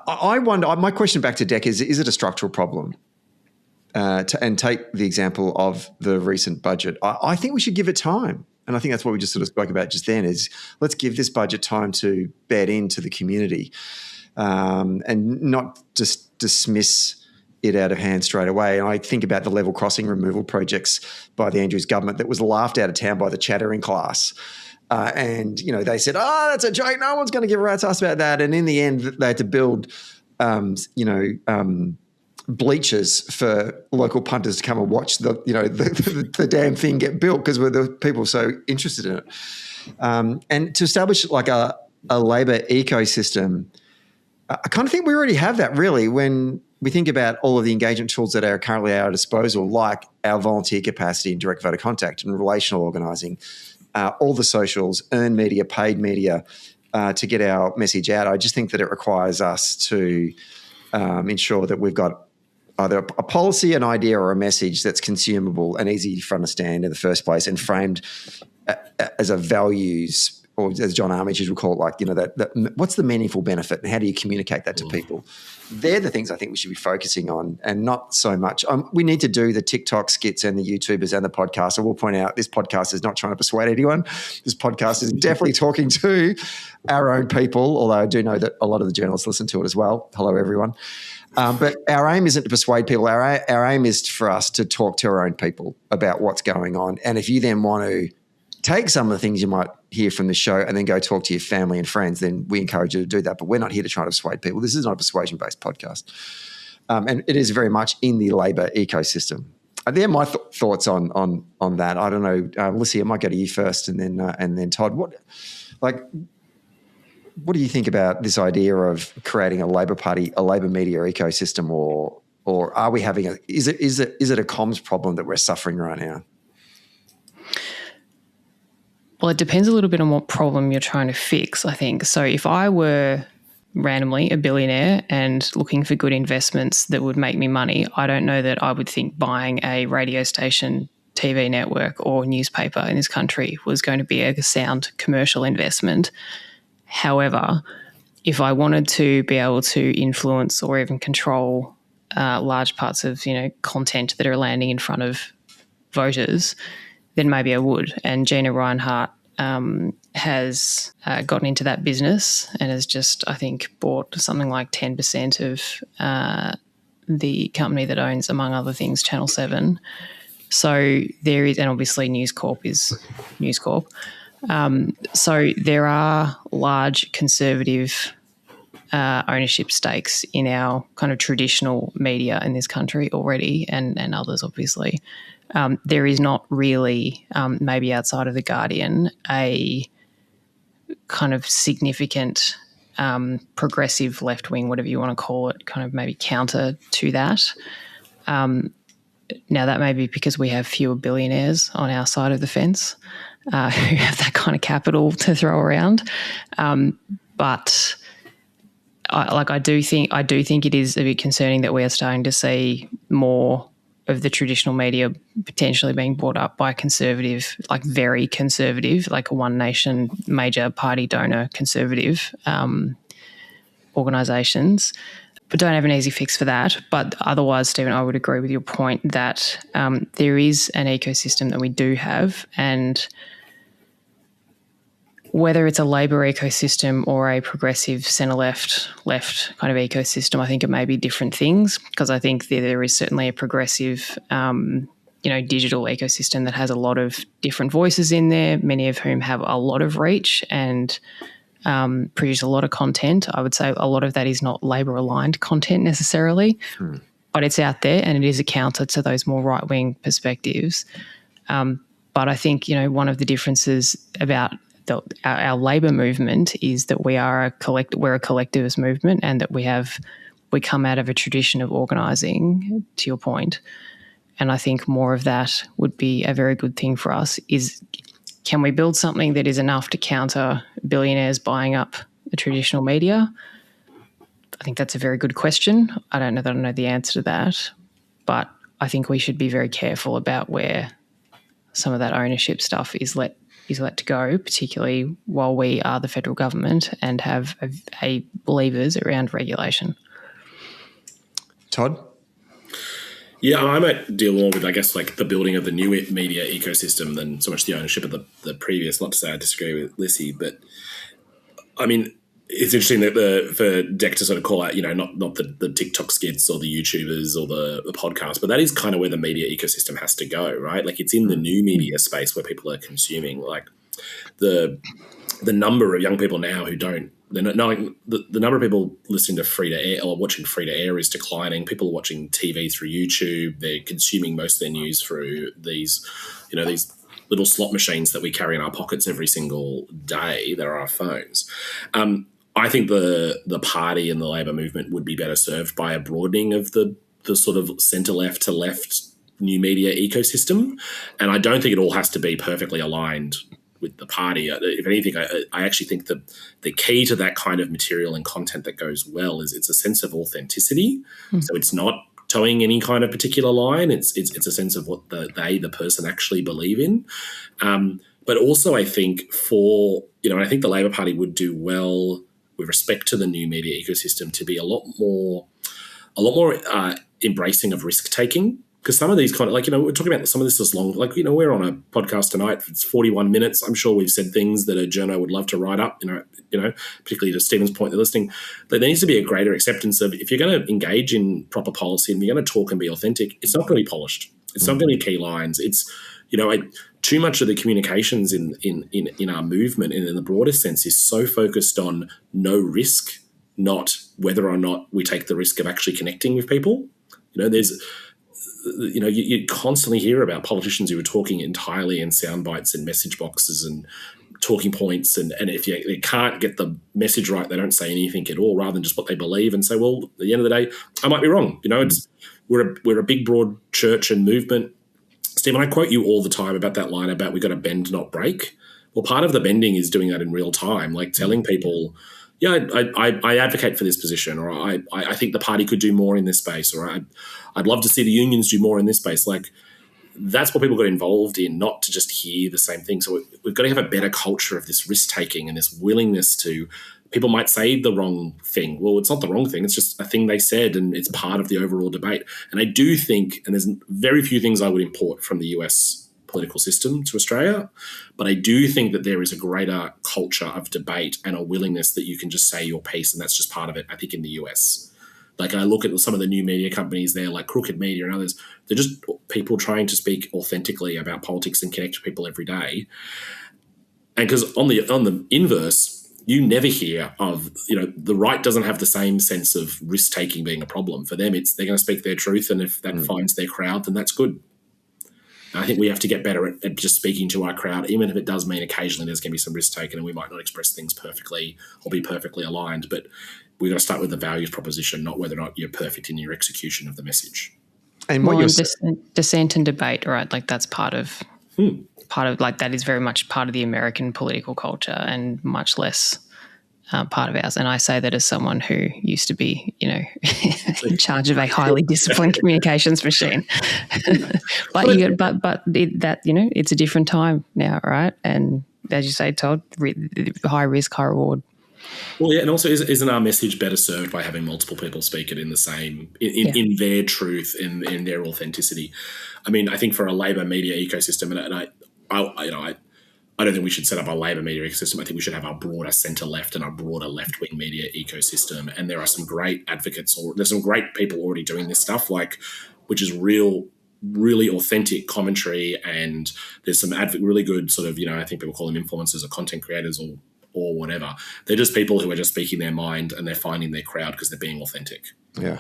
I wonder, my question back to Deck is it a structural problem? And take the example of the recent budget. I think we should give it time. And I think that's what we just sort of spoke about just then is let's give this budget time to bed into the community and not just dismiss it out of hand straight away. And I think about the level crossing removal projects by the Andrews government that was laughed out of town by the chattering class. And, they said, that's a joke. No one's going to give a rat's ass about that. And in the end, they had to build, bleachers for local punters to come and watch the damn thing get built because the people were so interested in it. And to establish like a Labor ecosystem, I kind of think we already have that really when we think about all of the engagement tools that are currently at our disposal, like our volunteer capacity and direct voter contact and relational organising, all the socials, earned media, paid media, to get our message out. I just think that it requires us to ensure that we've got either a policy, an idea, or a message that's consumable and easy to understand in the first place and framed as a values, or as John Armitage would call it, like, that what's the meaningful benefit and how do you communicate that to people? They're the things I think we should be focusing on and not so much. We need to do the TikTok skits and the YouTubers and the podcast. I will point out this podcast is not trying to persuade anyone. This podcast is definitely talking to our own people, although I do know that a lot of the journalists listen to it as well. Hello, everyone. But our aim isn't to persuade people. Our aim is for us to talk to our own people about what's going on. And if you then want to take some of the things you might hear from the show and then go talk to your family and friends, then we encourage you to do that. But we're not here to try to persuade people. This is not a persuasion-based podcast. And it is very much in the Labor ecosystem. They're my thoughts on that. I don't know, Lissie, I might go to you first and then Todd. What do you think about this idea of creating a Labor Party, a Labor media ecosystem, or are we having is it a comms problem that we're suffering right now? Well, it depends a little bit on what problem you're trying to fix, I think. So if I were randomly a billionaire and looking for good investments that would make me money, I don't know that I would think buying a radio station, TV network or newspaper in this country was going to be a sound commercial investment. However, if I wanted to be able to influence or even control large parts of, content that are landing in front of voters, then maybe I would. And Gina Reinhart has gotten into that business and has just, I think, bought something like 10% of the company that owns, among other things, Channel 7. So there is, and obviously News Corp is News Corp. So there are large conservative ownership stakes in our kind of traditional media in this country already, and others obviously. There is not really, maybe outside of The Guardian, a kind of significant progressive left-wing, whatever you want to call it, kind of maybe counter to that. Now, that may be because we have fewer billionaires on our side of the fence who have that kind of capital to throw around. But I do think it is a bit concerning that we are starting to see more of the traditional media potentially being bought up by conservative, like very conservative, like a One Nation major party donor conservative organisations. But don't have an easy fix for that. But otherwise, Stephen, I would agree with your point that there is an ecosystem that we do have, and whether it's a Labor ecosystem or a progressive centre-left kind of ecosystem, I think it may be different things, because I think there is certainly a progressive digital ecosystem that has a lot of different voices in there, many of whom have a lot of reach and produce a lot of content. I would say a lot of that is not Labor-aligned content necessarily, but it's out there and it is a counter to those more right-wing perspectives. But I think, one of the differences about our Labor movement is that we're a collectivist movement, and that we come out of a tradition of organising, to your point. And I think more of that would be a very good thing for us. Can we build something that is enough to counter billionaires buying up the traditional media? I think that's a very good question. I don't know that I know the answer to that, but I think we should be very careful about where some of that ownership stuff is let to go, particularly while we are the federal government and have a levers around regulation. Todd? Yeah, I might deal more with, I guess, like the building of the new media ecosystem than so much the ownership of the previous. Not to say I disagree with Lissie, but I mean, it's interesting that for Dec to sort of call out, not the TikTok skits or the YouTubers or the podcast, but that is kind of where the media ecosystem has to go, right? Like, it's in the new media space where people are consuming. Like, the number of young people now who don't, the number of people listening to free to air or watching free to air is declining. People are watching TV through YouTube. They're consuming most of their news through these little slot machines that we carry in our pockets every single day. That are our phones. I think the party and the Labor movement would be better served by a broadening of the sort of centre-left to left new media ecosystem. And I don't think it all has to be perfectly aligned with the party. If anything, I actually think that the key to that kind of material and content that goes well is it's a sense of authenticity. So it's not towing any kind of particular line. It's a sense of what the person actually believe in. But also I think I think the Labor Party would do well with respect to the new media ecosystem to be a lot more embracing of risk taking. Because some of these kind of, we're talking about some of this is long, we're on a podcast tonight, it's 41 minutes. I'm sure we've said things that a journo would love to write up, particularly to Stephen's point, they're listening. But there needs to be a greater acceptance of, if you're going to engage in proper policy and you're going to talk and be authentic, it's not going to be polished. It's not going to be key lines. It's, too much of the communications in our movement and in the broadest sense is so focused on no risk, not whether or not we take the risk of actually connecting with people. You constantly hear about politicians who are talking entirely in sound bites and message boxes and talking points, and if they can't get the message right, they don't say anything at all, rather than just what they believe and say, well, at the end of the day, I might be wrong. We're a big, broad church and movement. Stephen, I quote you all the time about that line about we got to bend, not break. Well, part of the bending is doing that in real time, like telling people, I advocate for this position, or I think the party could do more in this space, or I'd love to see the unions do more in this space. Like, that's what people got involved in, not to just hear the same thing. So we've got to have a better culture of this risk-taking and this willingness to – people might say the wrong thing. Well, it's not the wrong thing. It's just a thing they said, and it's part of the overall debate. And I do think – and there's very few things I would import from the US political system to Australia, but I do think that there is a greater culture of debate and a willingness that you can just say your piece, and that's just part of it, I think, in the US. Like, I look at some of the new media companies there, like Crooked Media and others, they're just people trying to speak authentically about politics and connect to people every day. And because on the inverse, you never hear of, the right doesn't have the same sense of risk-taking being a problem. For them, they're going to speak their truth, and if that finds their crowd, then that's good. I think we have to get better at just speaking to our crowd, even if it does mean occasionally there's going to be some risk taken and we might not express things perfectly or be perfectly aligned. But we've got to start with the values proposition, not whether or not you're perfect in your execution of the message. And dissent and debate, right? Like, that's part of that is very much part of the American political culture and much less part of ours. And I say that as someone who used to be, in charge of a highly disciplined communications machine. It's a different time now, right? And as you say, Todd, high risk, high reward. Well, yeah, and also isn't our message better served by having multiple people speak it in the same, in their truth, in their authenticity? I mean, I think for a Labor media ecosystem, and I don't think we should set up a Labor media ecosystem. I think we should have our broader centre-left and our broader left-wing media ecosystem. And there are some great advocates, or there's some great people already doing this stuff, which is really authentic commentary. And there's some really good sort of, I think people call them influencers or content creators or whatever. They're just people who are just speaking their mind and they're finding their crowd because they're being authentic. Yeah.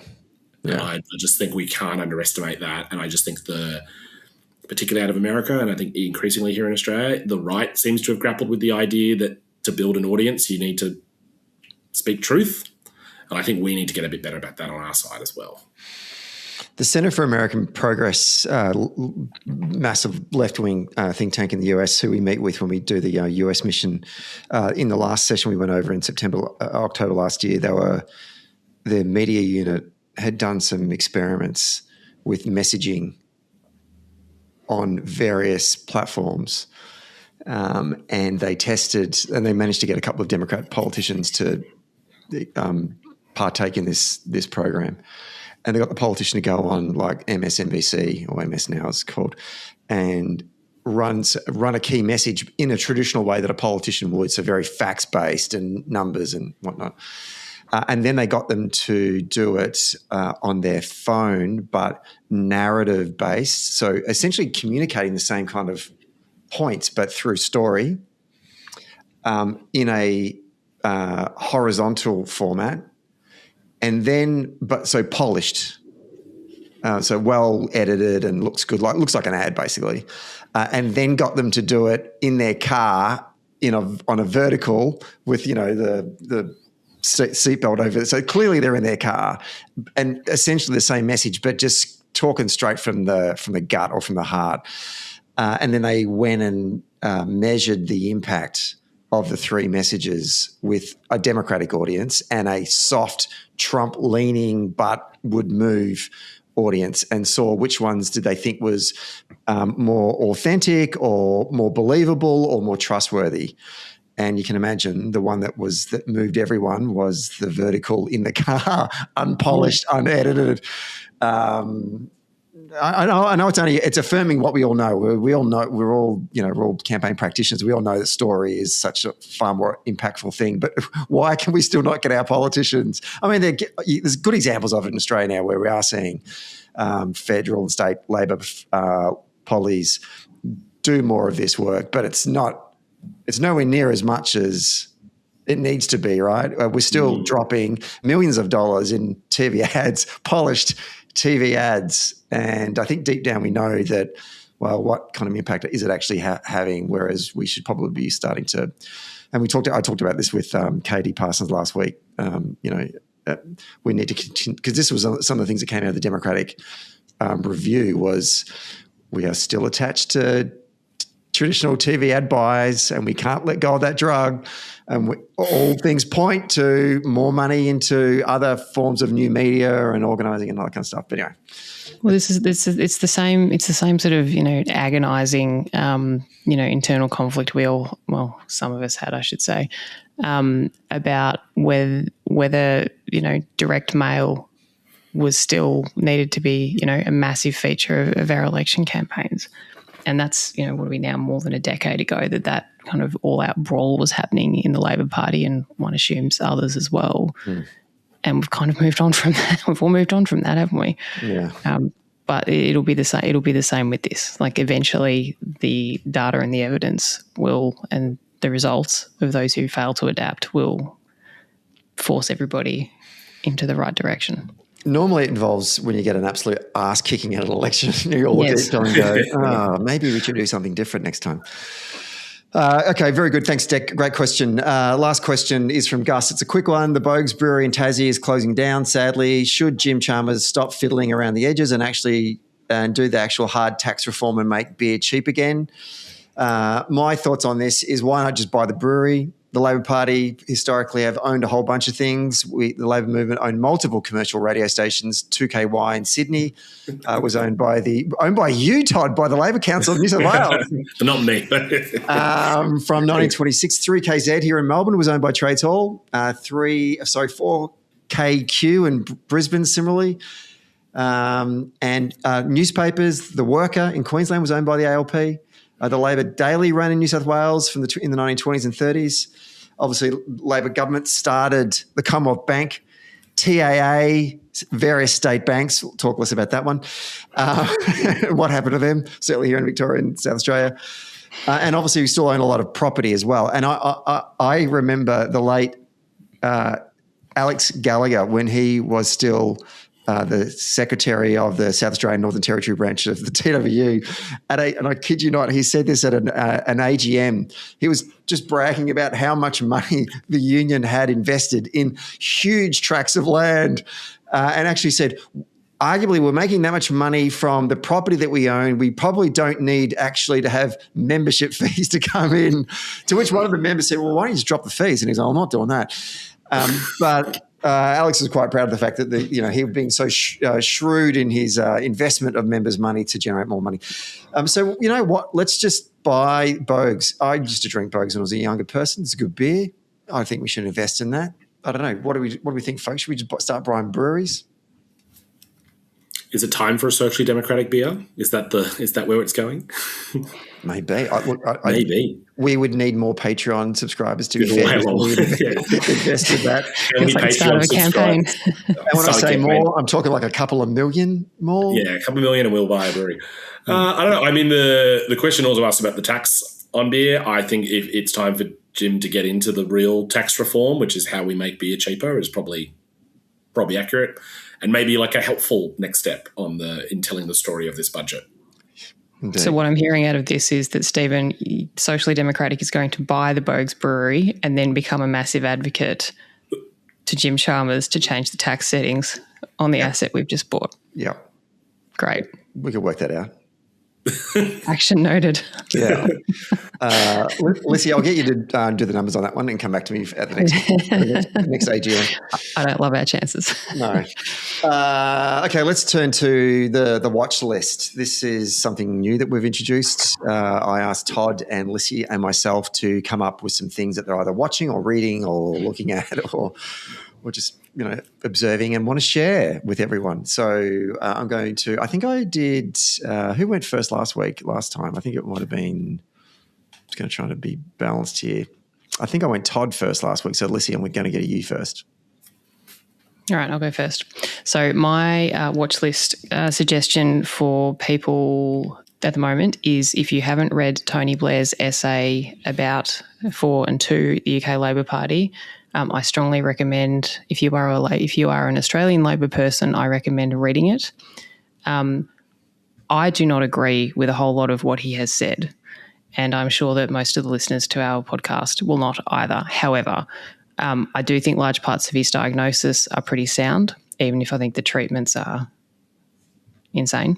And I just think we can't underestimate that. And I just think particularly out of America, and I think increasingly here in Australia, the right seems to have grappled with the idea that to build an audience, you need to speak truth. And I think we need to get a bit better about that on our side as well. The Center for American Progress, massive left-wing think tank in the US, who we meet with when we do the US mission. In the last session we went over in October last year, their media unit had done some experiments with messaging on various platforms, and they tested, and they managed to get a couple of Democrat politicians to partake in this program. And they got the politician to go on like MSNBC, or MS now it's called, and run a key message in a traditional way that a politician would, so very facts-based and numbers and whatnot. And then they got them to do it on their phone, but narrative-based. So essentially communicating the same kind of points, but through story in a horizontal format. And then, so polished, so well edited and looks good, looks like an ad basically. And then got them to do it in their car on a vertical with, the seatbelt over it. So clearly they're in their car, and essentially the same message, but just talking straight from the gut or from the heart. And then they went and measured the impact of the three messages with a Democratic audience and a soft Trump-leaning but would move audience, and saw which ones did they think was more authentic or more believable or more trustworthy. And you can imagine the one that moved everyone was the vertical in the car, unpolished, unedited. I know it's affirming what we all know. We all know, we're all campaign practitioners. We all know that story is such a far more impactful thing. But why can we still not get our politicians? I mean, there's good examples of it in Australia now where we are seeing federal and state Labor pollies do more of this work, but it's nowhere near as much as it needs to be, right? We're still dropping millions of dollars in TV ads, polished TV ads. And I think deep down we know that, well, what kind of impact is it actually having? Whereas we should probably be starting to, and I talked about this with Katie Parsons last week, we need to continue, because this was some of the things that came out of the Democratic review, was we are still attached to traditional TV ad buys, and we can't let go of that drug. And all things point to more money into other forms of new media and organising and all that kind of stuff. But anyway, well, it's the same sort of agonising internal conflict some of us had, I should say, about whether direct mail was still needed to be a massive feature of our election campaigns. And that's, what are we now, more than a decade ago that kind of all-out brawl was happening in the Labor Party, and one assumes others as well. And we've kind of moved on from that. We've all moved on from that, haven't we? Yeah. But it'll be the same. It'll be the same with this. Like, eventually, the data and the evidence and the results of those who fail to adapt will force everybody into the right direction. Normally it involves when you get an absolute ass kicking at an election, you all look at each other and go, maybe we should do something different next time. Okay, very good. Thanks, Dec. Great question. Last question is from Gus. It's a quick one. The Bogues Brewery in Tassie is closing down, sadly. Should Jim Chalmers stop fiddling around the edges and actually do the actual hard tax reform and make beer cheap again? My thoughts on this is, why not just buy the brewery? The Labor Party historically have owned a whole bunch of things. The Labor movement owned multiple commercial radio stations. 2KY in Sydney was owned by you, Todd, by the Labor Council of New South Wales. Not me. From 1926, 3KZ here in Melbourne was owned by Trades Hall. 4KQ in Brisbane similarly. And newspapers, The Worker in Queensland was owned by the ALP. The Labor Daily ran in New South Wales in the 1920s and 30s. Obviously, Labor government started the Commonwealth Bank, TAA, various state banks. We'll talk less about that one. What happened to them, certainly here in Victoria and South Australia. And obviously, we still own a lot of property as well. And I remember the late Alex Gallagher, when he was still the secretary of the South Australian Northern Territory branch of the TWU, and I kid you not, he said this at an AGM. He was just bragging about how much money the union had invested in huge tracts of land, and actually said, arguably, we're making that much money from the property that we own. We probably don't need actually to have membership fees to come in. To which one of the members said, well, why don't you just drop the fees? And he's like, I'm not doing that. But Alex is quite proud of the fact that he being so shrewd in his investment of members' money to generate more money. So you know what? Let's just buy Bogues. I used to drink Bogues when I was a younger person. It's a good beer. I think we should invest in that. I don't know. What do we think, folks? Should we just start buying breweries? Is it time for a socially democratic beer? Is that where it's going? Maybe. Maybe. We would need more Patreon subscribers to be fair. We would invest in that. It's like the start of a campaign. And when I say more, I'm talking like a couple of million more. Yeah, a couple of million and we'll buy a brewery. I don't know. I mean, the question also asked about the tax on beer. I think if it's time for Jim to get into the real tax reform, which is how we make beer cheaper, is probably accurate. And maybe like a helpful next step in telling the story of this budget. Indeed. So what I'm hearing out of this is that Stephen, Socially Democratic, is going to buy the Bogues Brewery and then become a massive advocate to Jim Chalmers to change the tax settings on the asset we've just bought. Yeah. Great. We could work that out. Action noted. Yeah. Lissie, I'll get you to do the numbers on that one and come back to me at the next AGM. I don't love our chances. No. Okay, let's turn to the watch list. This is something new that we've introduced. I asked Todd and Lissie and myself to come up with some things that they're either watching or reading or looking at or just observing and want to share with everyone. So I'm going to. I think I did. Who went first last time? I think it might have been. I'm just going to try to be balanced here. I think I went Todd first last week. So Lissie, I'm going to get you first. All right, I'll go first. So my watch list suggestion for people at the moment is, if you haven't read Tony Blair's essay about for and to the UK Labor Party, I strongly recommend, if you are an Australian Labor person, I recommend reading it. I do not agree with a whole lot of what he has said, and I'm sure that most of the listeners to our podcast will not either. However, I do think large parts of his diagnosis are pretty sound, even if I think the treatments are insane.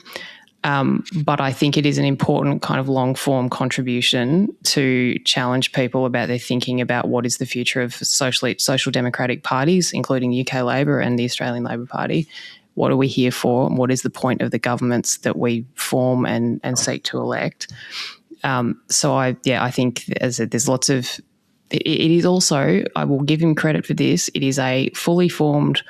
But I think it is an important kind of long-form contribution to challenge people about their thinking about what is the future of social democratic parties, including UK Labor and the Australian Labor Party. What are we here for? And what is the point of the governments that we form and seek to elect? So I think, as I said, there's lots of. It is also, I will give him credit for this, it is a fully formed,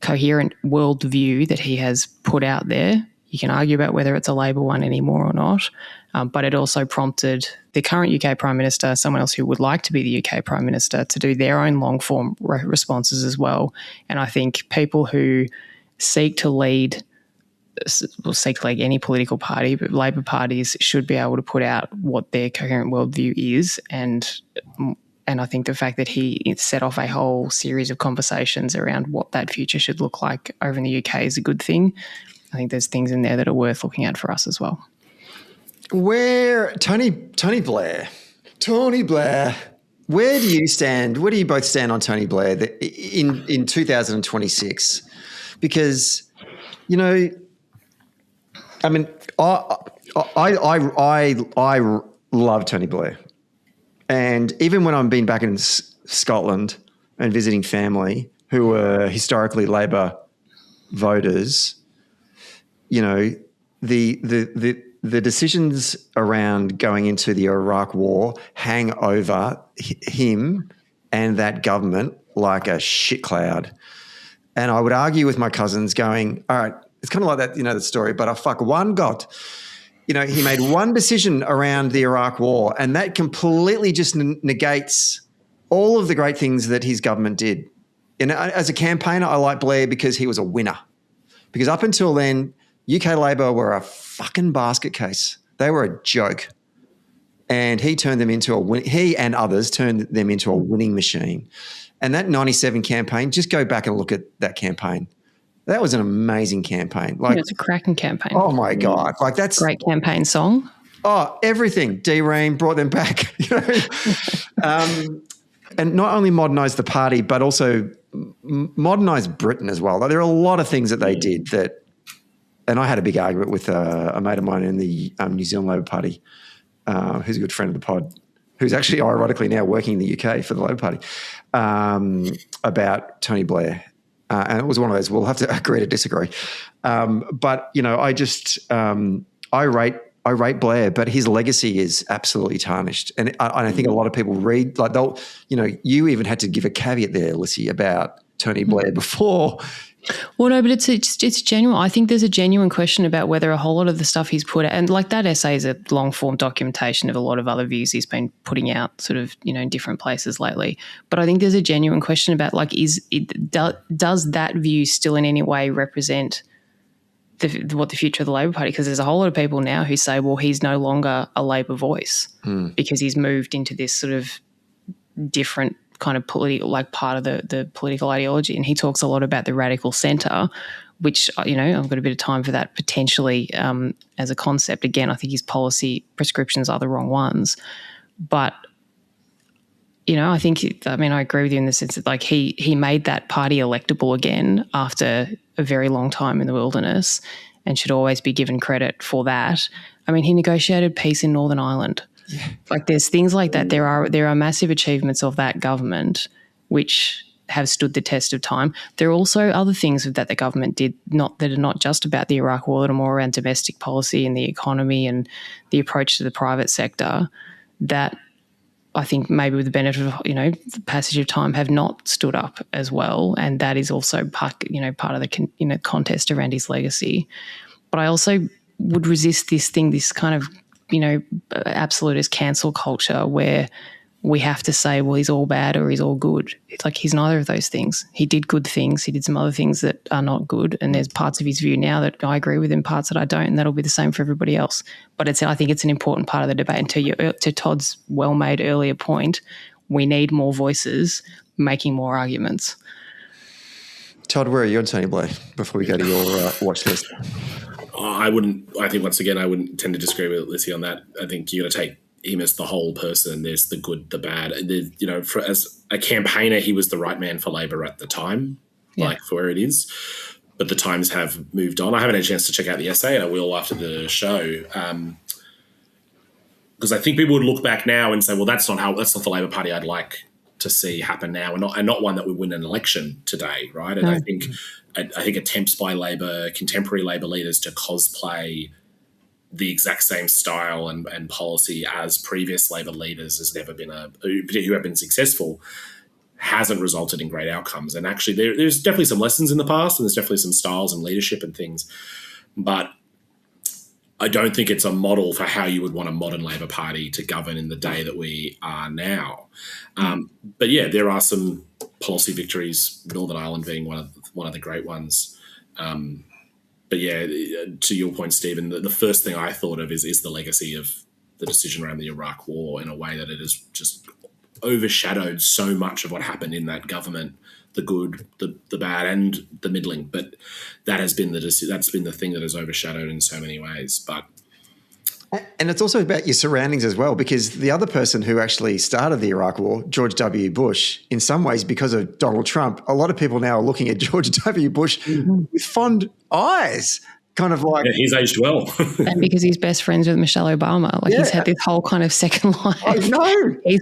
coherent worldview that he has put out there. You can argue about whether it's a Labor one anymore or not, but it also prompted the current UK Prime Minister, someone else who would like to be the UK Prime Minister, to do their own long-form responses as well. And I think people who seek to lead any political party, but Labor parties should be able to put out what their coherent worldview is. And I think the fact that he set off a whole series of conversations around what that future should look like over in the UK is a good thing. I think there's things in there that are worth looking at for us as well. Where Tony Blair, where do you stand? Where do you both stand on Tony Blair in 2026? Because, I mean, I love Tony Blair, and even when I've been back in Scotland and visiting family who were historically Labor voters, the decisions around going into the Iraq War hang over him and that government like a shit cloud. And I would argue with my cousins going, all right, it's kind of like that, the story, but I fuck one God. he made one decision around the Iraq War, and that completely just negates all of the great things that his government did. And as a campaigner, I like Blair because he was a winner. Because up until then, UK Labor were a fucking basket case. They were a joke. And he and others turned them into a winning machine. And that 97 campaign, just go back and look at that campaign. That was an amazing campaign. It's a cracking campaign. Oh my God. That's great campaign song. Oh, everything. D-Ream brought them back. And not only modernised the party, but also modernised Britain as well. There are a lot of things that they did that, and I had a big argument with a mate of mine in the New Zealand Labor Party, who's a good friend of the pod, who's actually ironically now working in the UK for the Labor Party, about Tony Blair. And it was one of those, we'll have to agree to disagree. But, I rate Blair, but his legacy is absolutely tarnished. And I think a lot of people read, you even had to give a caveat there, Lissie, about Tony Blair before. Well, no, but it's genuine. I think there's a genuine question about whether a whole lot of the stuff he's put out, and that essay is a long-form documentation of a lot of other views he's been putting out sort of, in different places lately. But I think there's a genuine question about, does that view still in any way represent what the future of the Labor Party, because there's a whole lot of people now who say, well, he's no longer a Labor voice because he's moved into this sort of different kind of political, part of the political ideology. And he talks a lot about the radical centre, which, I've got a bit of time for that potentially as a concept. Again, I think his policy prescriptions are the wrong ones. But, I agree with you in the sense that he made that party electable again after a very long time in the wilderness and should always be given credit for that. He negotiated peace in Northern Ireland. Yeah. There's things like that. There are massive achievements of that government which have stood the test of time. There are also other things that the government did that are not just about the Iraq War, that are more around domestic policy and the economy and the approach to the private sector that I think maybe with the benefit of, the passage of time have not stood up as well. And that is also part of the contest around his legacy. But I also would resist this kind of, absolutist cancel culture where we have to say, well, he's all bad or he's all good. It's he's neither of those things. He did good things. He did some other things that are not good. And there's parts of his view now that I agree with and parts that I don't, and that'll be the same for everybody else. But I think it's an important part of the debate. And to Todd's well-made earlier point, we need more voices making more arguments. Todd, where are you on Tony Blair before we go to your watch list? I wouldn't tend to disagree with Lissie on that. I think you got to take him as the whole person. There's the good, the bad. As a campaigner, he was the right man for Labor at the time, for where it is. But the times have moved on. I haven't had a chance to check out the essay, and I will after the show. Because I think people would look back now and say, well, that's not the Labor Party I'd like to see happen now, and not one that would win an election today, right? And I think attempts by contemporary Labor leaders to cosplay the exact same style and policy as previous Labor leaders has never been who have been successful, hasn't resulted in great outcomes. And actually there's definitely some lessons in the past, and there's definitely some styles and leadership and things, but I don't think it's a model for how you would want a modern Labor Party to govern in the day that we are now. But yeah, there are some policy victories, Northern Ireland being one of the great ones. But yeah, to your point, Stephen, the first thing I thought of is the legacy of the decision around the Iraq War, in a way that it has just overshadowed so much of what happened in that government, the good, the bad, and the middling. But that's been the thing that has overshadowed in so many ways. But and it's also about your surroundings as well, because the other person who actually started the Iraq War, George W. Bush, in some ways because of Donald Trump, a lot of people now are looking at George W. Bush with fond eyes, kind of like... Yeah, he's aged well. And because he's best friends with Michelle Obama. He's had this whole kind of second life. I know. He's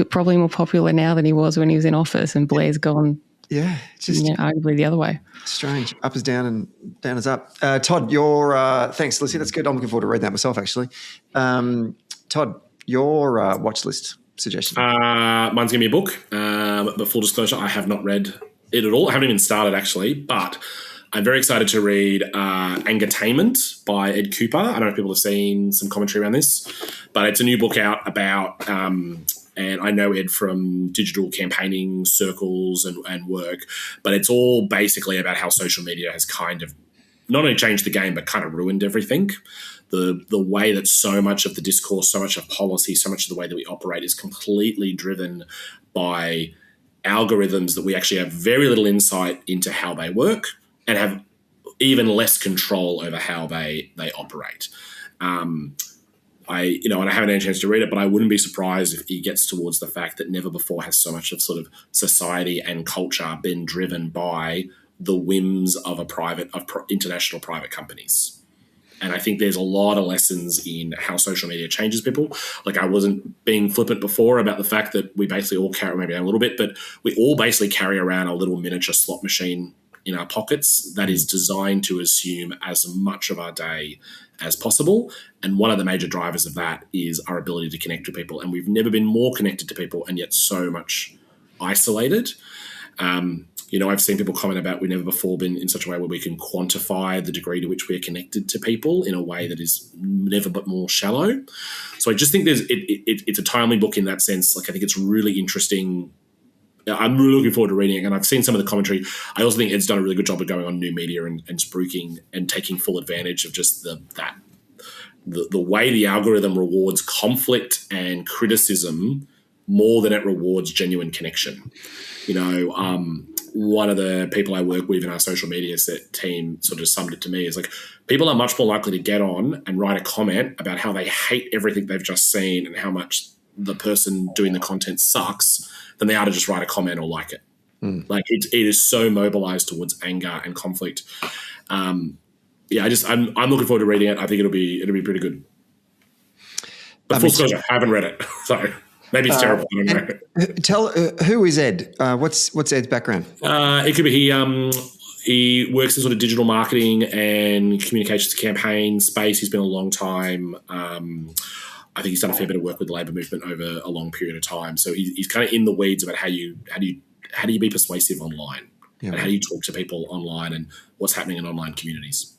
probably more popular now than he was when he was in office, and Blair's gone... Yeah, just arguably the other way. Strange. Up is down and down is up. Todd, thanks, Lissie. That's good. I'm looking forward to reading that myself, actually. Todd, your watch list suggestion. Mine's going to be a book. But full disclosure, I have not read it at all. I haven't even started, actually. But I'm very excited to read Angertainment by Ed Cooper. I don't know if people have seen some commentary around this, but it's a new book out about, and I know Ed from digital campaigning circles and work, but it's all basically about how social media has kind of not only changed the game, but kind of ruined everything. The way that so much of the discourse, so much of policy, so much of the way that we operate is completely driven by algorithms that we actually have very little insight into how they work and have even less control over how they operate. And I haven't had a chance to read it, but I wouldn't be surprised if he gets towards the fact that never before has so much of sort of society and culture been driven by the whims of international private companies. And I think there's a lot of lessons in how social media changes people. Like, I wasn't being flippant before about the fact that we basically all carry, maybe a little bit, but we all basically carry around a little miniature slot machine in our pockets that is designed to assume as much of our day as possible. And one of the major drivers of that is our ability to connect with people. And we've never been more connected to people and yet so much isolated. I've seen people comment about we've never before been in such a way where we can quantify the degree to which we are connected to people in a way that is never but more shallow. So I just think it's a timely book in that sense. Like, I think it's really interesting. I'm really looking forward to reading it, and I've seen some of the commentary. I also think Ed's done a really good job of going on new media and spruiking and taking full advantage of just the way the algorithm rewards conflict and criticism more than it rewards genuine connection. One of the people I work with in our social media set team sort of summed it to me as like, people are much more likely to get on and write a comment about how they hate everything they've just seen and how much the person doing the content sucks than they are to just write a comment or like it. Like, it is so mobilized towards anger and conflict. I'm looking forward to reading it. I think it'll be pretty good. But full disclosure, I haven't read it. So maybe it's terrible. I don't know. Tell who is Ed? What's Ed's background? It could be he works in sort of digital marketing and communications campaign space. He's been a long time. I think he's done a fair bit of work with the Labor movement over a long period of time. So he's kind of in the weeds about how do you be persuasive online, and how do you talk to people online and what's happening in online communities.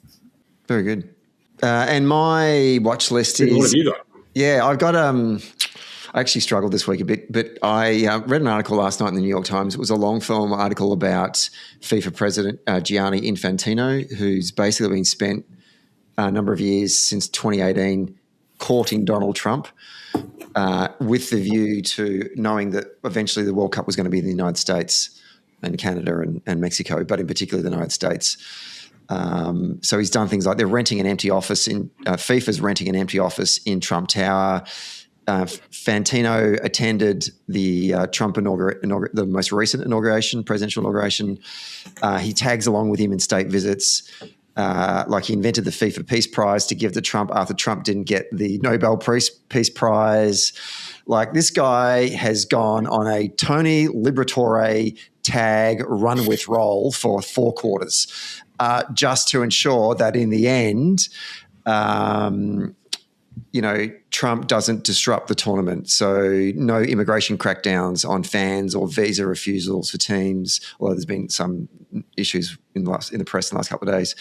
Very good. And my watch list is. What have you got? Yeah, I've got. I actually struggled this week a bit, but I read an article last night in the New York Times. It was a long-form article about FIFA president Gianni Infantino, who's basically been spent a number of years since 2018 courting Donald Trump with the view to knowing that eventually the World Cup was going to be in the United States and Canada and Mexico, but in particular the United States. So he's done things like they're renting an empty office FIFA's renting an empty office in Trump Tower. Fantino attended the Trump the most recent presidential inauguration. He tags along with him in state visits. Like, he invented the FIFA Peace Prize to give to Trump after Trump didn't get the Nobel Peace Prize. Like, this guy has gone on a Tony Liberatore tag run with roll for 4 quarters, just to ensure that in the end, Trump doesn't disrupt the tournament. So no immigration crackdowns on fans or visa refusals for teams, although there's been some issues in the press in the last couple of days.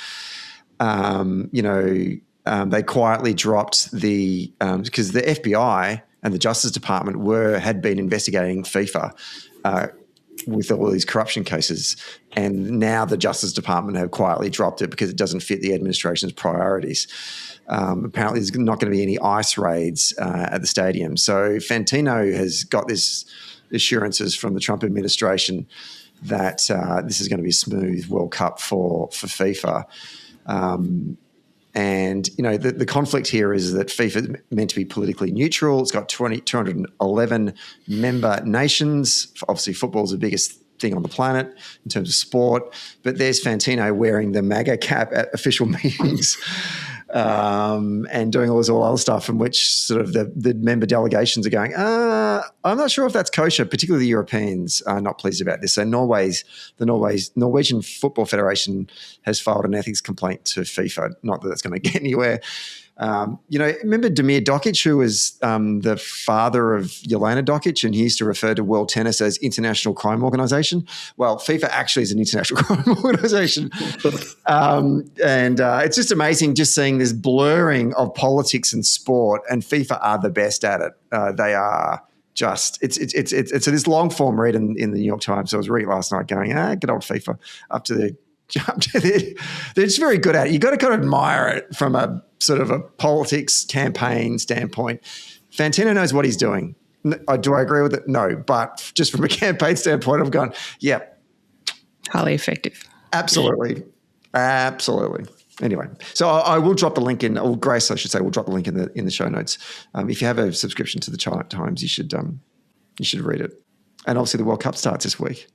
They quietly dropped because the FBI and the Justice Department had been investigating FIFA with all these corruption cases, and now the Justice Department have quietly dropped it because it doesn't fit the administration's priorities. Apparently there's not going to be any ICE raids at the stadium. So Fantino has got this assurances from the Trump administration that this is going to be a smooth World Cup for FIFA. And, the conflict here is that FIFA is meant to be politically neutral. It's got 211 member nations. Obviously, football is the biggest thing on the planet in terms of sport. But there's Fantino wearing the MAGA cap at official meetings. and doing all this other stuff, in which sort of the member delegations are going, I'm not sure if that's kosher. Particularly the Europeans are not pleased about this. So the Norwegian Football Federation has filed an ethics complaint to FIFA. Not that that's going to get anywhere. Remember Damir Dokic, who was the father of Jelena Dokic, and he used to refer to world tennis as International Crime Organization. Well, FIFA actually is an international crime organization. And it's just amazing just seeing this blurring of politics and sport, and FIFA are the best at it. They are just, it's this long form read in the New York Times. So I was reading last night going, good old FIFA they're just very good at it. You've got to kind of admire it from a sort of a politics campaign standpoint. Fantino knows what he's doing. Do I agree with it? No. But just from a campaign standpoint, I've gone, yeah. Highly effective. Absolutely. Anyway, so I will drop the link in, or Grace, I should say, will drop the link in the show notes. If you have a subscription to the Times, you should read it. And obviously the World Cup starts this week.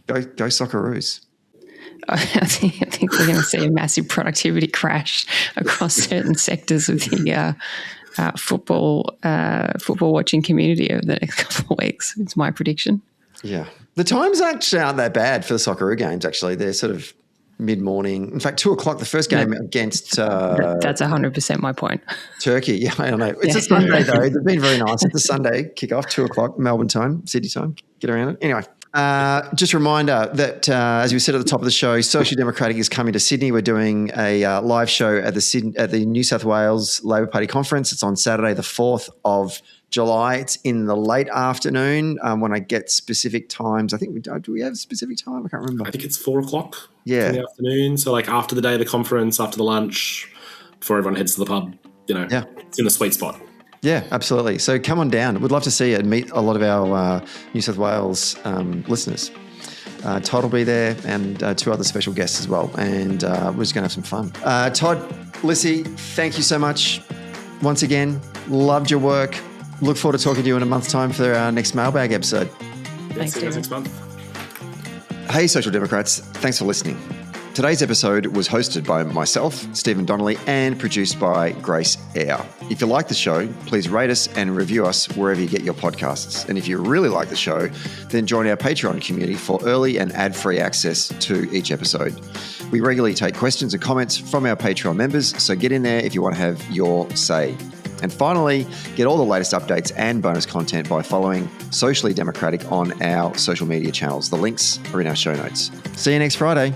Go Socceroos. I think we're going to see a massive productivity crash across certain sectors of the football watching community over the next couple of weeks. It's my prediction. Yeah. The times actually aren't that bad for the Socceroo games, actually. They're sort of mid-morning. In fact, 2:00, the first game against... that's 100% my point. Turkey. Yeah, I don't know. It's a Sunday, though. They've been very nice. It's a Sunday kickoff, 2:00, Melbourne time, Sydney time. Get around it. Anyway. Just a reminder that, as we said at the top of the show, Socially Democratic is coming to Sydney. We're doing a live show at the New South Wales Labor Party conference. It's on Saturday, the 4th of July. It's in the late afternoon. When I get specific times, I think do we have a specific time? I can't remember. I think it's 4:00 in the afternoon. So like after the day of the conference, after the lunch, before everyone heads to the pub, it's in the sweet spot. Yeah, absolutely. So come on down. We'd love to see you and meet a lot of our New South Wales listeners. Todd will be there, and 2 other special guests as well. And we're just going to have some fun. Todd, Lissie, thank you so much. Once again, loved your work. Look forward to talking to you in a month's time for our next Mailbag episode. Thanks, see you guys next month. Hey, Social Democrats. Thanks for listening. Today's episode was hosted by myself, Stephen Donnelly, and produced by Grace Eyre. If you like the show, please rate us and review us wherever you get your podcasts. And if you really like the show, then join our Patreon community for early and ad-free access to each episode. We regularly take questions and comments from our Patreon members, so get in there if you want to have your say. And finally, get all the latest updates and bonus content by following Socially Democratic on our social media channels. The links are in our show notes. See you next Friday.